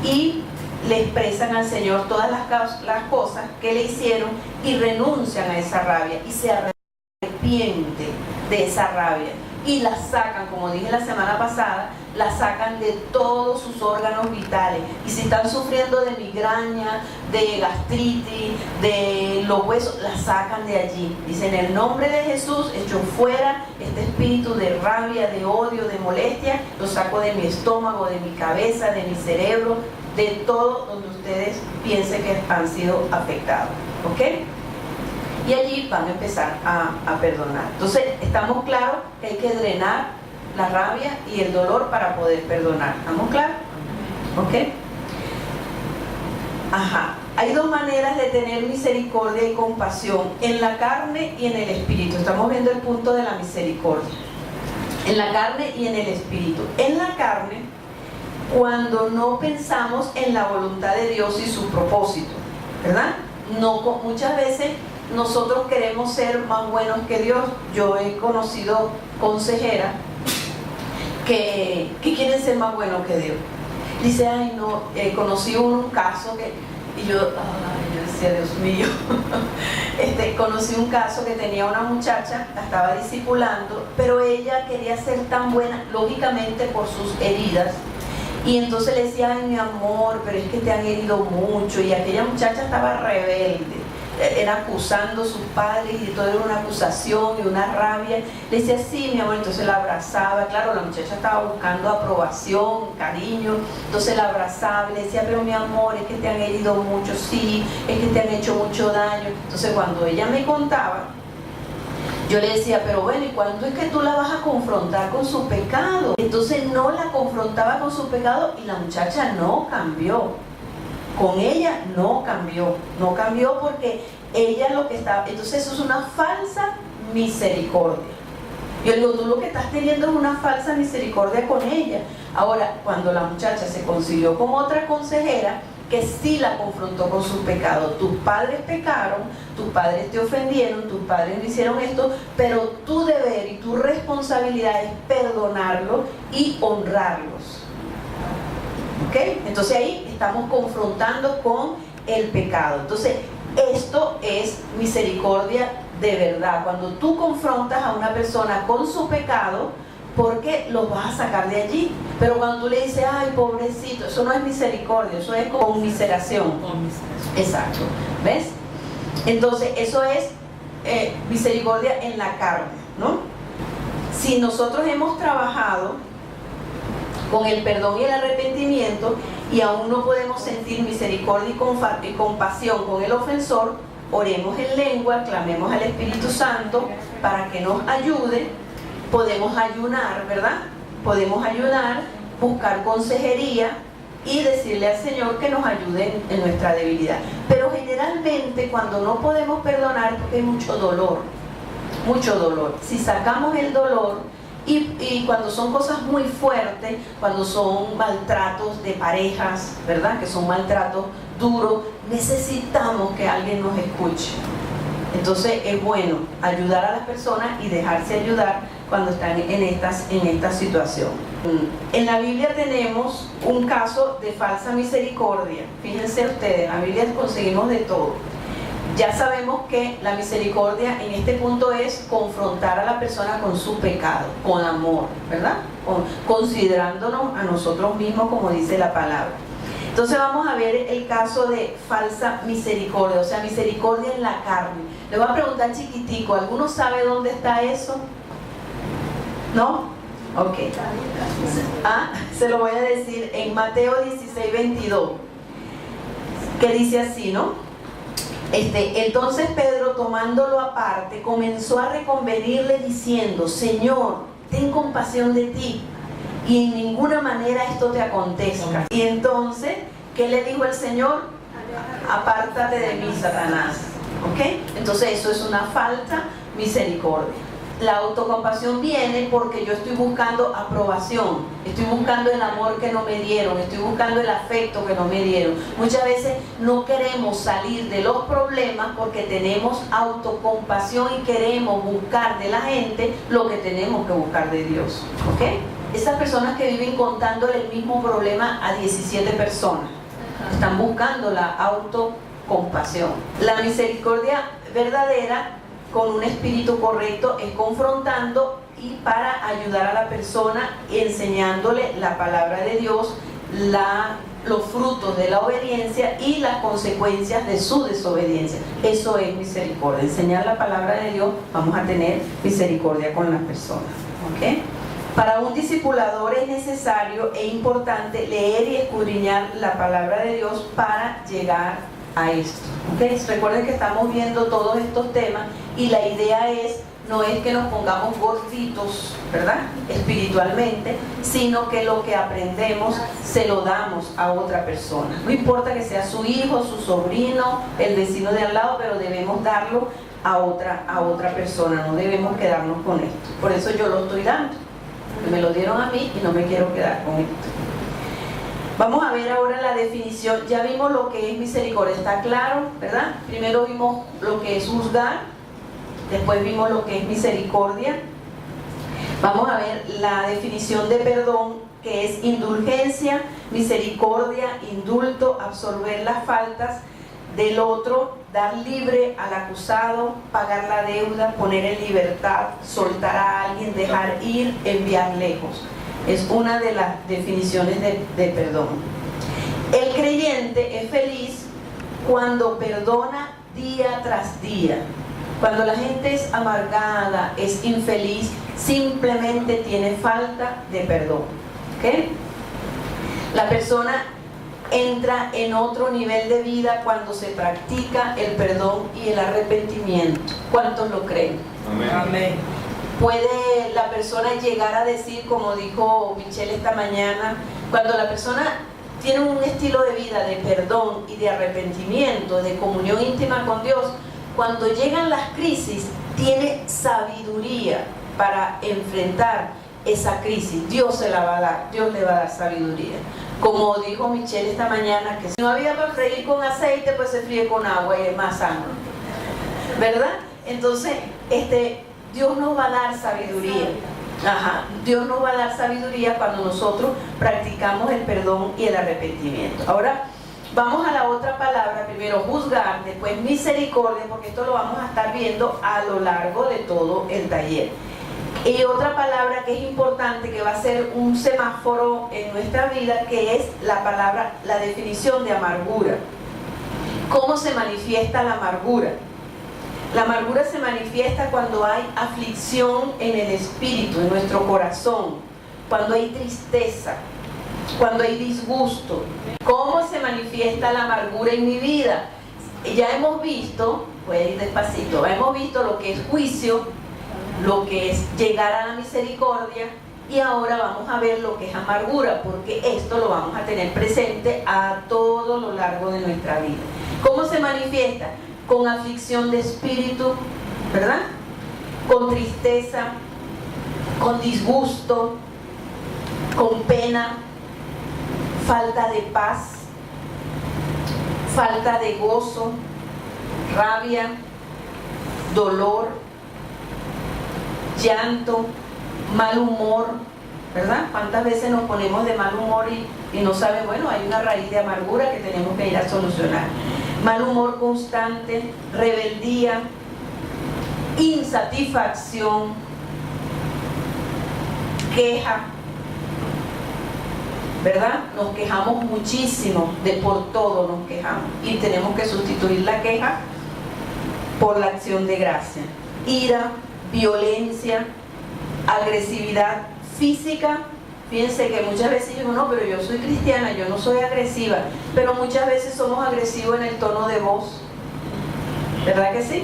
y le expresan al Señor todas las cosas que le hicieron y renuncian a esa rabia y se arrepienten de esa rabia y la sacan, como dije la semana pasada, la sacan de todos sus órganos vitales. Y si están sufriendo de migraña, de gastritis, de los huesos, la sacan de allí. Dicen, en el nombre de Jesús, echo fuera este espíritu de rabia, de odio, de molestia, lo saco de mi estómago, de mi cabeza, de mi cerebro, de todo donde ustedes piensen que han sido afectados. ¿Ok? Y allí van a empezar a perdonar. Entonces, estamos claros que hay que drenar la rabia y el dolor para poder perdonar. ¿Estamos claros? ¿Ok? Ajá. Hay dos maneras de tener misericordia y compasión, en la carne y en el espíritu. Estamos viendo el punto de la misericordia. En la carne y en el espíritu. En la carne, cuando no pensamos en la voluntad de Dios y su propósito, ¿verdad? No, muchas veces nosotros queremos ser más buenos que Dios. Yo he conocido consejeras que quieren ser más buenos que Dios. Dice, ay no, conocí un caso que, y yo decía, Dios mío, conocí un caso que tenía una muchacha, la estaba discipulando, pero ella quería ser tan buena, lógicamente por sus heridas, y entonces le decía, ay mi amor, pero es que te han herido mucho, y aquella muchacha estaba rebelde, era acusando a sus padres y todo era una acusación y una rabia. Le decía, sí mi amor, entonces la abrazaba. Claro, la muchacha estaba buscando aprobación, cariño, entonces la abrazaba y le decía, pero mi amor, es que te han herido mucho, sí, es que te han hecho mucho daño. Entonces cuando ella me contaba, yo le decía, pero bueno, ¿y cuándo es que tú la vas a confrontar con su pecado? Entonces no la confrontaba con su pecado y la muchacha no cambió. Con ella no cambió porque ella lo que estaba, entonces eso es una falsa misericordia. Yo digo, tú lo que estás teniendo es una falsa misericordia con ella. Ahora, cuando la muchacha se consiguió con otra consejera que sí la confrontó con sus pecados, tus padres pecaron, tus padres te ofendieron, tus padres no hicieron esto, pero tu deber y tu responsabilidad es perdonarlos y honrarlos. ¿Ok? Entonces ahí estamos confrontando con el pecado. Entonces esto es misericordia de verdad. Cuando tú confrontas a una persona con su pecado, porque los vas a sacar de allí. Pero cuando tú le dices, ay pobrecito, eso no es misericordia, eso es conmiseración. Exacto. ¿Ves? Entonces eso es misericordia en la carne, ¿no? Si nosotros hemos trabajado con el perdón y el arrepentimiento y aún no podemos sentir misericordia y compasión con el ofensor, oremos en lengua, clamemos al Espíritu Santo para que nos ayude. Podemos ayunar, ¿verdad? Podemos ayunar, buscar consejería y decirle al Señor que nos ayude en nuestra debilidad. Pero generalmente cuando no podemos perdonar, porque hay mucho dolor, si sacamos el dolor, y cuando son cosas muy fuertes, cuando son maltratos de parejas, ¿verdad? Que son maltratos duros, necesitamos que alguien nos escuche. Entonces es bueno ayudar a las personas y dejarse ayudar cuando están en esta situación. En la Biblia tenemos un caso de falsa misericordia. Fíjense ustedes, en la Biblia conseguimos de todo. Ya sabemos que la misericordia en este punto es confrontar a la persona con su pecado, con amor, ¿verdad? Considerándonos a nosotros mismos, como dice la palabra. Entonces vamos a ver el caso de falsa misericordia, o sea, misericordia en la carne. Le voy a preguntar chiquitico, ¿alguno sabe dónde está eso? ¿No? Ok. Se lo voy a decir en Mateo 16:22, que dice así, ¿no? Entonces Pedro, tomándolo aparte, comenzó a reconvenirle diciendo, Señor, ten compasión de ti y en ninguna manera esto te acontezca. Y entonces, ¿qué le dijo el Señor? Apártate de mí, Satanás. ¿Ok? Entonces eso es una falta misericordia. La autocompasión viene porque yo estoy buscando aprobación, estoy buscando el amor que no me dieron, estoy buscando el afecto que no me dieron. Muchas veces no queremos salir de los problemas porque tenemos autocompasión y queremos buscar de la gente lo que tenemos que buscar de Dios. ¿Ok? Esas personas que viven contándole el mismo problema a 17 personas, están buscando la autocompasión. La misericordia verdadera con un espíritu correcto es confrontando y para ayudar a la persona, enseñándole la palabra de Dios, los frutos de la obediencia y las consecuencias de su desobediencia. Eso es misericordia. Enseñar la palabra de Dios, vamos a tener misericordia con las personas. ¿Okay? Para un discipulador es necesario e importante leer y escudriñar la palabra de Dios para llegar a esto. ¿Okay? Recuerden que estamos viendo todos estos temas y la idea no es que nos pongamos gorditos, ¿verdad? Espiritualmente, sino que lo que aprendemos se lo damos a otra persona. No importa que sea su hijo, su sobrino, el vecino de al lado, pero debemos darlo a otra persona, no debemos quedarnos con esto. Por eso yo lo estoy dando. Me lo dieron a mí y no me quiero quedar con esto. Vamos a ver ahora la definición. Ya vimos lo que es misericordia, está claro, ¿verdad? Primero vimos lo que es juzgar, después vimos lo que es misericordia. Vamos a ver la definición de perdón, que es indulgencia, misericordia, indulto, absorber las faltas del otro, dar libre al acusado, pagar la deuda, poner en libertad, soltar a alguien, dejar ir, enviar lejos. Es una de las definiciones de perdón. El creyente es feliz cuando perdona día tras día. Cuando la gente es amargada, es infeliz, simplemente tiene falta de perdón. ¿Okay? La persona entra en otro nivel de vida cuando se practica el perdón y el arrepentimiento. ¿Cuántos lo creen? Amén. Amén. Puede la persona llegar a decir, como dijo Michelle esta mañana, cuando la persona tiene un estilo de vida de perdón y de arrepentimiento, de comunión íntima con Dios, cuando llegan las crisis, tiene sabiduría para enfrentar esa crisis. Dios se la va a dar, Dios le va a dar sabiduría. Como dijo Michelle esta mañana, que si no había para freír con aceite, pues se fríe con agua y es más sano, ¿verdad? Entonces, Dios nos va a dar sabiduría. Dios nos va a dar sabiduría cuando nosotros practicamos el perdón y el arrepentimiento. Ahora vamos a la otra palabra, primero juzgar, después misericordia, porque esto lo vamos a estar viendo a lo largo de todo el taller. Y otra palabra que es importante, que va a ser un semáforo en nuestra vida, que es la definición de amargura. ¿Cómo se manifiesta la amargura? La amargura se manifiesta cuando hay aflicción en el espíritu, en nuestro corazón, cuando hay tristeza, cuando hay disgusto. ¿Cómo se manifiesta la amargura en mi vida? Ya hemos visto, voy a ir despacito, hemos visto lo que es juicio, lo que es llegar a la misericordia, y ahora vamos a ver lo que es amargura, porque esto lo vamos a tener presente a todo lo largo de nuestra vida. ¿Cómo se manifiesta? Con aflicción de espíritu, ¿verdad? Con tristeza, con disgusto, con pena, falta de paz, falta de gozo, rabia, dolor, llanto, mal humor, ¿verdad? ¿Cuántas veces nos ponemos de mal humor y no sabe, bueno, hay una raíz de amargura que tenemos que ir a solucionar? Mal humor constante, rebeldía, insatisfacción, queja, ¿verdad? Nos quejamos muchísimo, de por todo nos quejamos, y tenemos que sustituir la queja por la acción de gracia. Ira, violencia, agresividad física. Fíjense que muchas veces digo, no, pero yo soy cristiana, yo no soy agresiva, pero muchas veces somos agresivos en el tono de voz, ¿verdad que sí?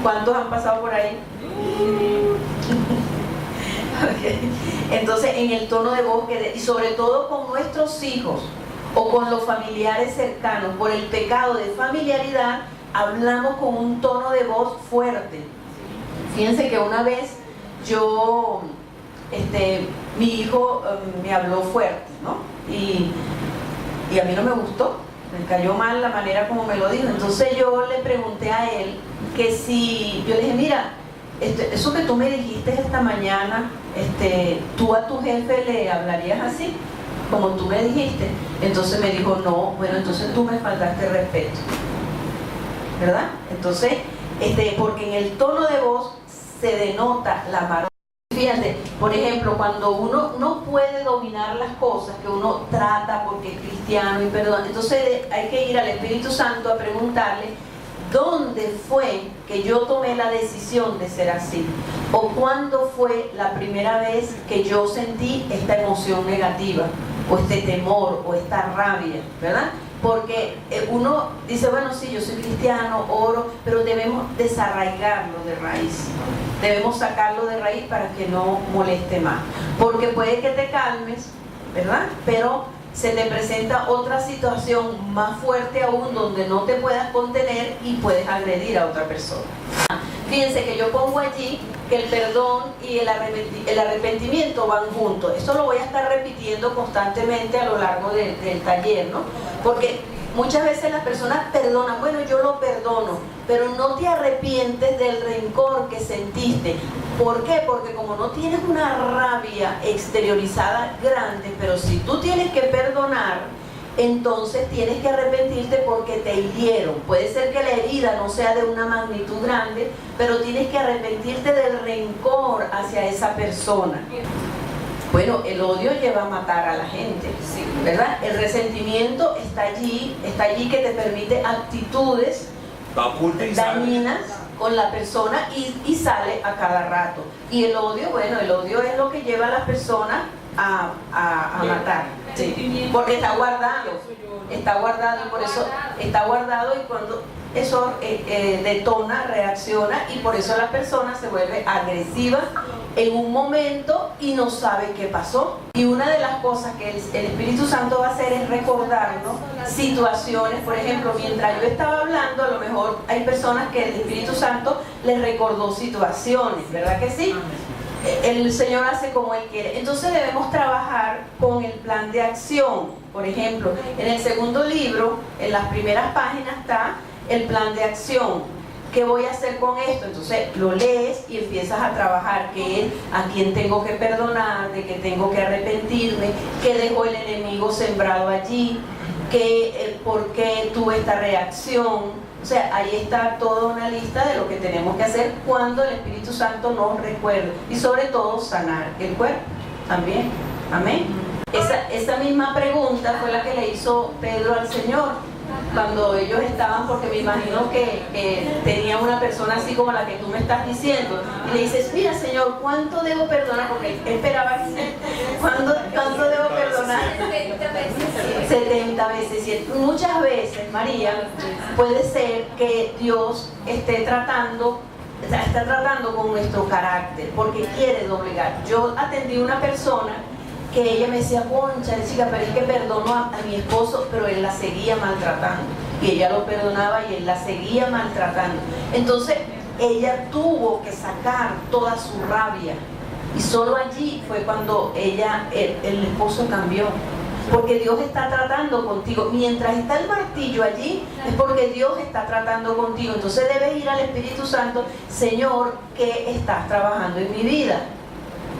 ¿Cuántos han pasado por ahí? Okay. Entonces, en el tono de voz, y sobre todo con nuestros hijos o con los familiares cercanos, por el pecado de familiaridad, hablamos con un tono de voz fuerte. Fíjense que una vez mi hijo me habló fuerte, ¿no? Y a mí no me gustó, me cayó mal la manera como me lo dijo. Entonces yo le pregunté a él que si, yo le dije, mira, eso que tú me dijiste esta mañana, ¿tú a tu jefe le hablarías así, como tú me dijiste? Entonces me dijo, no, bueno, entonces tú me faltaste respeto, ¿verdad? Entonces, porque en el tono de voz se denota la amargura. Fíjate, por ejemplo, cuando uno no puede dominar las cosas que uno trata porque es cristiano y perdona, entonces hay que ir al Espíritu Santo a preguntarle ¿dónde fue que yo tomé la decisión de ser así? ¿O cuándo fue la primera vez que yo sentí esta emoción negativa? O este temor, o esta rabia, ¿verdad? Porque uno dice, bueno, sí, yo soy cristiano, oro, pero debemos desarraigarlo de raíz. Debemos sacarlo de raíz para que no moleste más. Porque puede que te calmes, ¿verdad? Pero se te presenta otra situación más fuerte aún donde no te puedas contener y puedes agredir a otra persona. Fíjense que yo pongo allí que el perdón y el arrepentimiento van juntos. Esto lo voy a estar repitiendo constantemente a lo largo del taller, ¿no? Porque muchas veces las personas perdonan, bueno, yo lo perdono, pero no te arrepientes del rencor que sentiste. ¿Por qué? Porque como no tienes una rabia exteriorizada grande, pero si tú tienes que perdonar, entonces tienes que arrepentirte porque te hirieron. Puede ser que la herida no sea de una magnitud grande, pero tienes que arrepentirte del rencor hacia esa persona. Bueno, el odio lleva a matar a la gente, ¿verdad? El resentimiento está allí que te permite actitudes dañinas con la persona y sale a cada rato. Y el odio, bueno, el odio es lo que lleva a las personas a matar, sí, porque está guardado y por eso está guardado, y cuando eso detona, reacciona, y por eso la persona se vuelve agresiva en un momento y no sabe qué pasó. Y una de las cosas que el Espíritu Santo va a hacer es recordarnos situaciones. Por ejemplo, mientras yo estaba hablando, a lo mejor hay personas que el Espíritu Santo les recordó situaciones, ¿verdad que sí? El Señor hace como Él quiere. Entonces debemos trabajar con el plan de acción. Por ejemplo, en el segundo libro, en las primeras páginas está el plan de acción. ¿Qué voy a hacer con esto? Entonces lo lees y empiezas a trabajar, que es a quién tengo que perdonar, de qué tengo que arrepentirme, qué dejó el enemigo sembrado allí, por qué tuve esta reacción. O sea, ahí está toda una lista de lo que tenemos que hacer cuando el Espíritu Santo nos recuerda, y sobre todo sanar el cuerpo también. Amén. Esa misma pregunta fue la que le hizo Pedro al Señor cuando ellos estaban, porque me imagino que tenía una persona así como la que tú me estás diciendo, y le dices, mira Señor, ¿cuánto debo perdonar? Porque él esperaba que ¿cuánto debo perdonar? 70 veces. Y muchas veces, María, puede ser que Dios está tratando con nuestro carácter, porque quiere doblegar. Yo atendí a una persona que ella me decía, concha, chica, pero es que perdonó a mi esposo, pero él la seguía maltratando. Y ella lo perdonaba y él la seguía maltratando. Entonces, ella tuvo que sacar toda su rabia. Y solo allí fue cuando el esposo cambió. Porque Dios está tratando contigo. Mientras está el martillo allí, es porque Dios está tratando contigo. Entonces debes ir al Espíritu Santo, Señor, ¿qué estás trabajando en mi vida?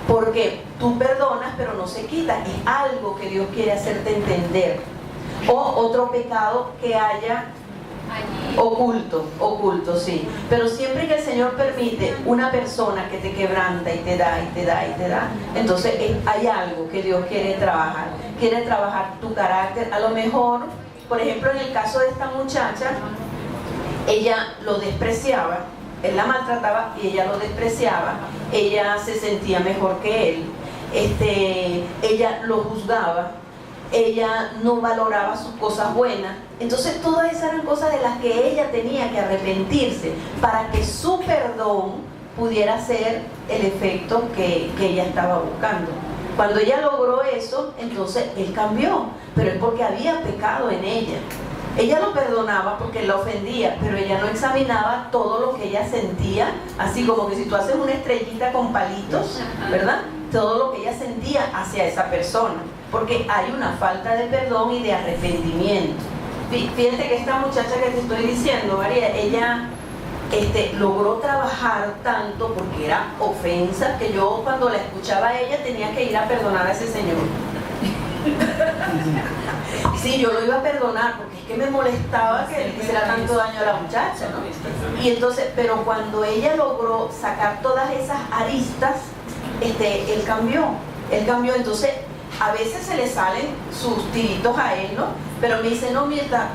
Porque tú perdonas, pero no se quita. Es algo que Dios quiere hacerte entender. O otro pecado que haya oculto, sí. Pero siempre que el Señor permite una persona que te quebranta y te da, entonces hay algo que Dios quiere trabajar. Quiere trabajar tu carácter. A lo mejor, por ejemplo, en el caso de esta muchacha, ella lo despreciaba. Él la maltrataba y ella lo despreciaba. Ella se sentía mejor que él. Ella lo juzgaba. Ella no valoraba sus cosas buenas. Entonces todas esas eran cosas de las que ella tenía que arrepentirse para que su perdón pudiera ser el efecto que ella estaba buscando. Cuando ella logró eso, entonces él cambió, pero es porque había pecado en ella. Ella lo perdonaba porque la ofendía, pero ella no examinaba todo lo que ella sentía, así como que si tú haces una estrellita con palitos, ¿verdad? Todo lo que ella sentía hacia esa persona, porque hay una falta de perdón y de arrepentimiento. Fíjate que esta muchacha que te estoy diciendo, María, ella logró trabajar tanto porque era ofensa, que yo cuando la escuchaba a ella tenía que ir a perdonar a ese señor. Sí, yo lo iba a perdonar porque es que me molestaba que le hiciera tanto daño a la muchacha, ¿no? Y entonces, pero cuando ella logró sacar todas esas aristas, él cambió. Entonces a veces se le salen sus tiritos a él, ¿no? Pero me dice, no, Mirta,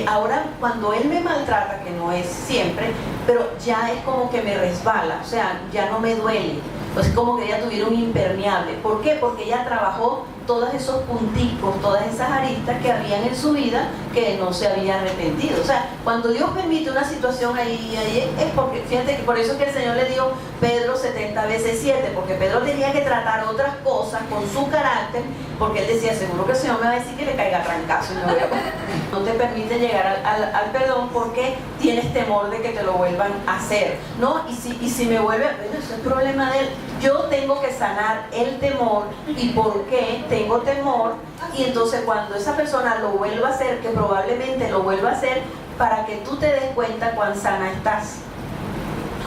ahora cuando él me maltrata, que no es siempre, pero ya es como que me resbala, o sea, ya no me duele. Pues es como que ella tuviera un impermeable. ¿Por qué? Porque ella trabajó todos esos punticos, todas esas aristas que habían en su vida que no se había arrepentido. O sea, cuando Dios permite una situación ahí es porque, fíjate que por eso es que el Señor le dio Pedro 70 veces 7, porque Pedro tenía que tratar otras cosas con su carácter, porque él decía, seguro que el Señor me va a decir que le caiga trancazo y me voy a... No te permite llegar al perdón porque tienes temor de que te lo vuelvan a hacer, ¿no? Y si me vuelve, bueno, eso es problema de él. Yo tengo que sanar el temor y por qué tengo temor, y entonces cuando esa persona lo vuelva a hacer, que probablemente lo vuelva a hacer, para que tú te des cuenta cuán sana estás.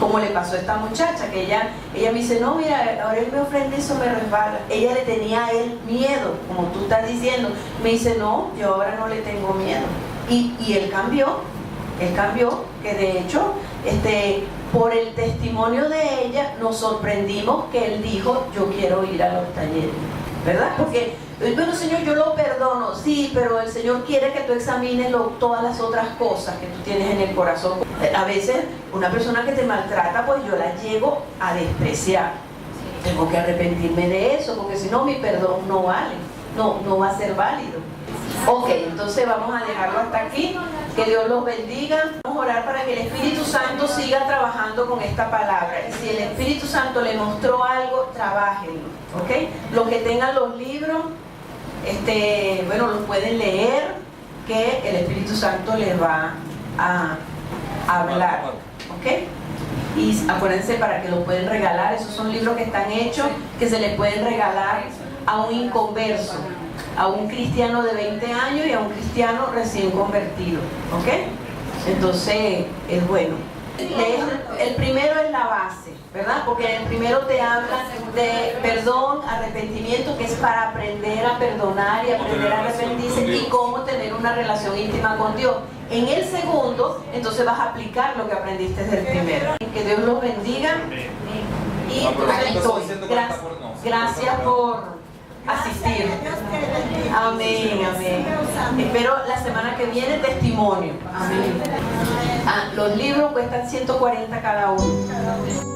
Como le pasó a esta muchacha, que ella me dice, no, mira, ahora él me ofrenda y eso me resbala. Ella le tenía a él miedo, como tú estás diciendo. Me dice, no, yo ahora no le tengo miedo. Y él cambió, que de hecho, por el testimonio de ella, nos sorprendimos que él dijo, yo quiero ir a los talleres, ¿verdad? Porque, bueno, Señor, yo lo perdono, sí, pero el Señor quiere que tú examines todas las otras cosas que tú tienes en el corazón. A veces, una persona que te maltrata, pues yo la llego a despreciar. Tengo que arrepentirme de eso, porque si no, mi perdón no vale, no va a ser válido. Ok, entonces vamos a dejarlo hasta aquí. Que Dios los bendiga. Vamos a orar para que el Espíritu Santo siga trabajando con esta palabra. Y si el Espíritu Santo le mostró algo, trabájenlo. ¿Ok? Los que tengan los libros, bueno, los pueden leer, que el Espíritu Santo les va a hablar. ¿Ok? Y acuérdense, para que los pueden regalar. Esos son libros que están hechos, que se les pueden regalar a un inconverso, a un cristiano de 20 años y a un cristiano recién convertido, ¿ok? Entonces, es bueno. El primero es la base, ¿verdad? Porque el primero te habla de perdón, arrepentimiento, que es para aprender a perdonar y aprender a arrepentirse y cómo tener una relación íntima con Dios. En el segundo, entonces vas a aplicar lo que aprendiste del primero. Que Dios los bendiga. Y gracias por asistir. Amén, amén. Espero la semana que viene testimonio. Amén. Los libros cuestan 140 cada uno.